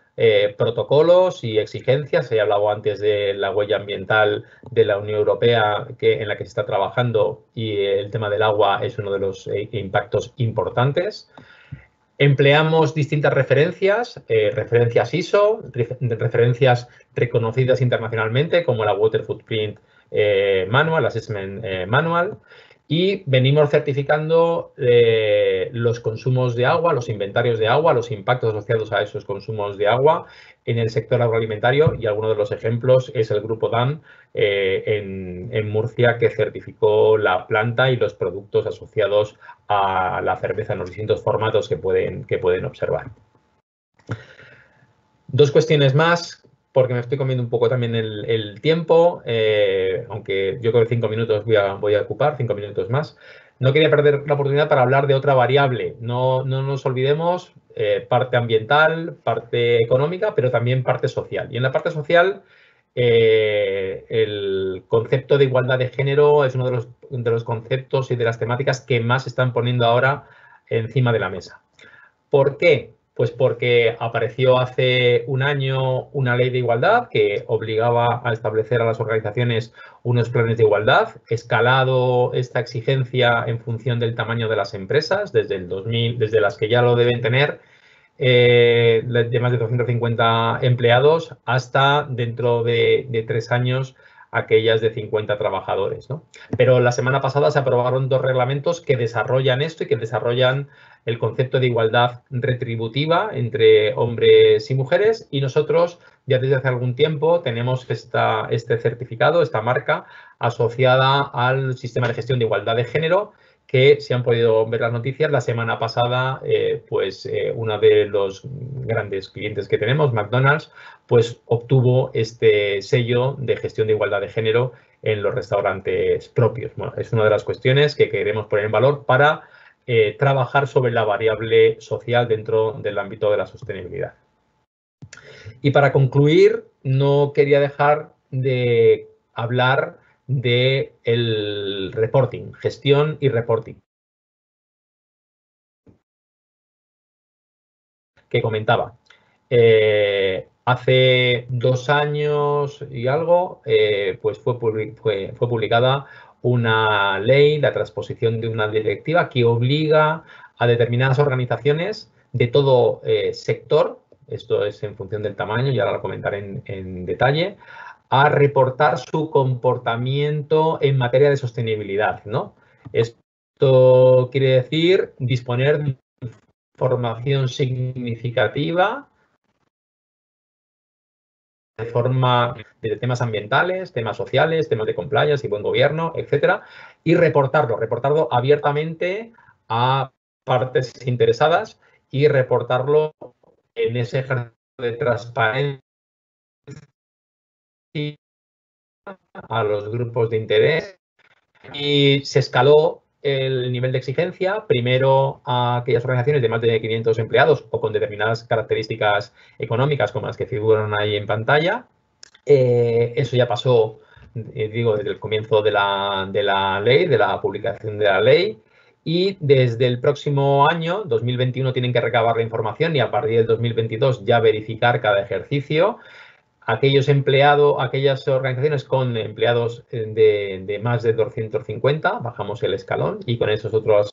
protocolos y exigencias. He hablado antes de la huella ambiental de la Unión Europea en la que se está trabajando, y el tema del agua es uno de los impactos importantes. Empleamos distintas referencias, referencias ISO, referencias reconocidas internacionalmente como la Water Footprint Manual, Assessment Manual, y venimos certificando los consumos de agua, los inventarios de agua, los impactos asociados a esos consumos de agua en el sector agroalimentario, y alguno de los ejemplos es el grupo DAM en Murcia, que certificó la planta y los productos asociados a la cerveza en los distintos formatos que pueden observar. Dos cuestiones más, porque me estoy comiendo un poco también el tiempo, aunque yo creo que 5 minutos voy a ocupar, 5 minutos más. No quería perder la oportunidad para hablar de otra variable. No nos olvidemos, parte ambiental, parte económica, pero también parte social. Y en la parte social, el concepto de igualdad de género es uno de los conceptos y de las temáticas que más se están poniendo ahora encima de la mesa. ¿Por qué? Pues porque apareció hace un año una ley de igualdad que obligaba a establecer a las organizaciones unos planes de igualdad, escalado esta exigencia en función del tamaño de las empresas, desde el 2000, desde las que ya lo deben tener, de más de 250 empleados, hasta dentro de 3 años aquellas de 50 trabajadores, ¿no? Pero la semana pasada se aprobaron 2 reglamentos que desarrollan esto y que desarrollan el concepto de igualdad retributiva entre hombres y mujeres, y nosotros ya desde hace algún tiempo tenemos este certificado, esta marca asociada al sistema de gestión de igualdad de género, que si han podido ver las noticias, la semana pasada, uno de los grandes clientes que tenemos, McDonald's, pues obtuvo este sello de gestión de igualdad de género en los restaurantes propios. Bueno, es una de las cuestiones que queremos poner en valor para trabajar sobre la variable social dentro del ámbito de la sostenibilidad. Y para concluir, no quería dejar de hablar del reporting, gestión y reporting, que comentaba. Hace 2 años y algo, pues fue publicada una ley, la transposición de una directiva que obliga a determinadas organizaciones de todo sector, esto es en función del tamaño y ahora lo comentaré en detalle, a reportar su comportamiento en materia de sostenibilidad, ¿no? Esto quiere decir disponer de información significativa de forma de temas ambientales, temas sociales, temas de compliance y buen gobierno, etcétera, y reportarlo abiertamente a partes interesadas y reportarlo en ese ejercicio de transparencia a los grupos de interés. Y se escaló el nivel de exigencia, primero a aquellas organizaciones de más de 500 empleados o con determinadas características económicas como las que figuran ahí en pantalla. Eso ya pasó, digo, desde el comienzo de la ley, de la publicación de la ley, y desde el próximo año, 2021, tienen que recabar la información y a partir del 2022 ya verificar cada ejercicio. Aquellas organizaciones con empleados de más de 250, bajamos el escalón, y con esas otras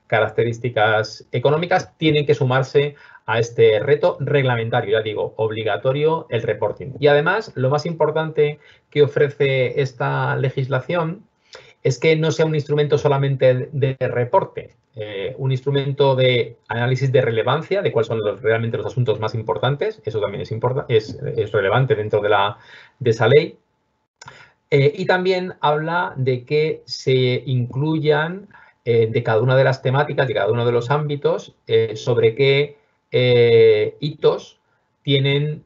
características económicas tienen que sumarse a este reto reglamentario, ya digo, obligatorio el reporting. Y además, lo más importante que ofrece esta legislación es que no sea un instrumento solamente de reporte, un instrumento de análisis de relevancia, de cuáles son realmente los asuntos más importantes, eso también es relevante dentro de esa ley, y también habla de que se incluyan de cada una de las temáticas, de cada uno de los ámbitos, sobre qué hitos tienen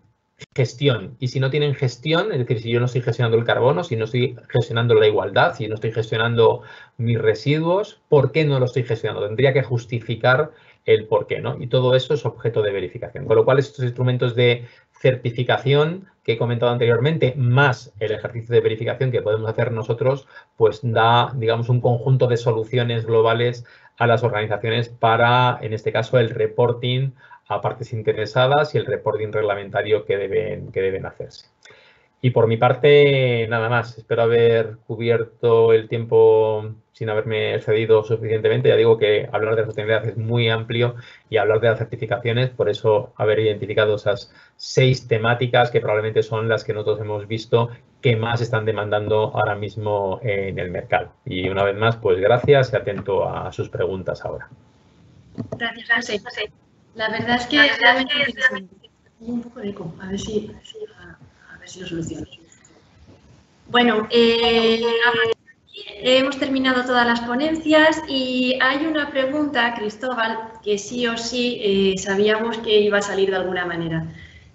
gestión. Y si no tienen gestión, es decir, si yo no estoy gestionando el carbono, si no estoy gestionando la igualdad, si no estoy gestionando mis residuos, ¿por qué no lo estoy gestionando? Tendría que justificar el por qué, ¿no? Y todo eso es objeto de verificación. Con lo cual, estos instrumentos de certificación que he comentado anteriormente, más el ejercicio de verificación que podemos hacer nosotros, pues da, digamos, un conjunto de soluciones globales a las organizaciones para, en este caso, el reporting a partes interesadas y el reporting reglamentario que deben hacerse. Y por mi parte, nada más. Espero haber cubierto el tiempo sin haberme excedido suficientemente. Ya digo que hablar de la sostenibilidad es muy amplio y hablar de las certificaciones, por eso haber identificado esas 6 temáticas que probablemente son las que nosotros hemos visto que más están demandando ahora mismo en el mercado. Y una vez más, pues gracias y atento a sus preguntas ahora. Gracias, José. La verdad es que un poco de eco, a ver si lo soluciono. Bueno, hemos terminado todas las ponencias y hay una pregunta, Cristóbal, que sí o sí sabíamos que iba a salir de alguna manera,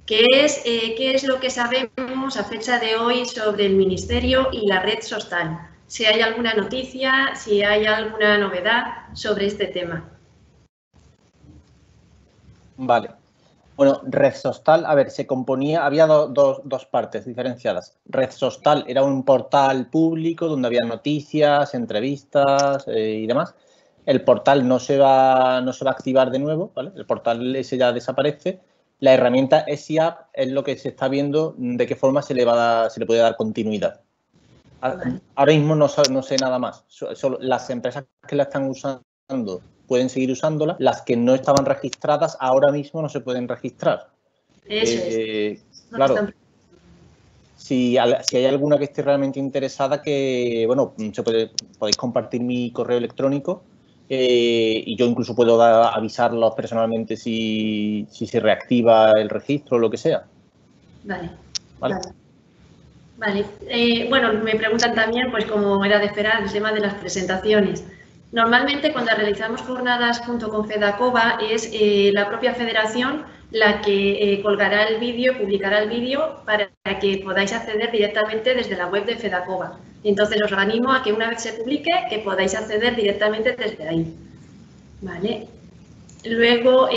que es ¿qué es lo que sabemos a fecha de hoy sobre el Ministerio y la red Sostal? Si hay alguna noticia, si hay alguna novedad sobre este tema. Vale. Bueno, Red Sostal, a ver, se componía, había dos partes diferenciadas. Red Sostal era un portal público donde había noticias, entrevistas y demás. El portal no se va a activar de nuevo, ¿vale? El portal ese ya desaparece. La herramienta ESIAP es lo que se está viendo de qué forma se le puede dar continuidad. Ahora mismo no sé nada más. Solo las empresas que la están usando pueden seguir usándola. Las que no estaban registradas ahora mismo no se pueden registrar. Eso es. Claro. Si hay alguna que esté realmente interesada, que bueno, podéis compartir mi correo electrónico y yo incluso puedo avisarlos personalmente si se reactiva el registro o lo que sea. Vale. ¿Vale? Vale. Bueno, me preguntan también, pues como era de esperar, el tema de las presentaciones. Normalmente cuando realizamos jornadas junto con FEDACOBA es la propia federación la que colgará el vídeo, publicará el vídeo para que podáis acceder directamente desde la web de FEDACOBA. Entonces os animo a que una vez se publique, que podáis acceder directamente desde ahí. Vale. Luego,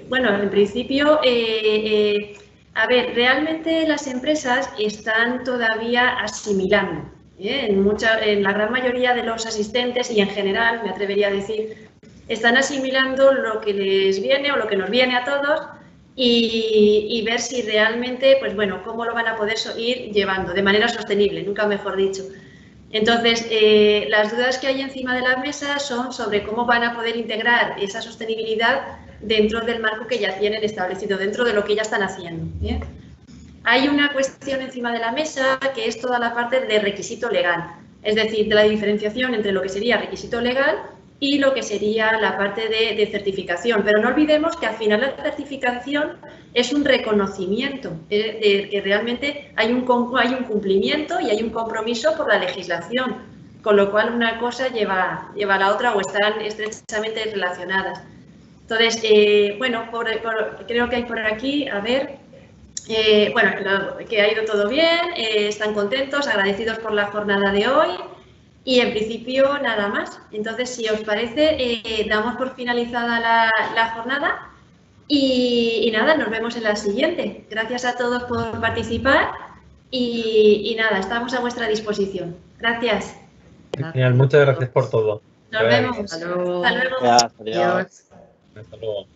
bueno, en principio, a ver, realmente las empresas están todavía asimilando. En la gran mayoría de los asistentes y en general, me atrevería a decir, están asimilando lo que les viene o lo que nos viene a todos y ver si realmente, pues bueno, cómo lo van a poder ir llevando de manera sostenible, nunca mejor dicho. Entonces, las dudas que hay encima de la mesa son sobre cómo van a poder integrar esa sostenibilidad dentro del marco que ya tienen establecido, dentro de lo que ya están haciendo. ¿Bien? Hay una cuestión encima de la mesa que es toda la parte de requisito legal, es decir, de la diferenciación entre lo que sería requisito legal y lo que sería la parte de certificación. Pero no olvidemos que al final la certificación es un reconocimiento de que realmente hay un cumplimiento y hay un compromiso por la legislación, con lo cual una cosa lleva a la otra o están estrechamente relacionadas. Entonces, bueno, creo que hay por aquí, a ver, bueno, que ha ido todo bien, están contentos, agradecidos por la jornada de hoy. Y en principio nada más. Entonces, si os parece, damos por finalizada la jornada y nada, nos vemos en la siguiente. Gracias a todos por participar y nada, estamos a vuestra disposición. Gracias. Genial, muchas gracias por todo. Nos vemos. Hasta luego. Hasta luego. Gracias, adiós. Hasta luego.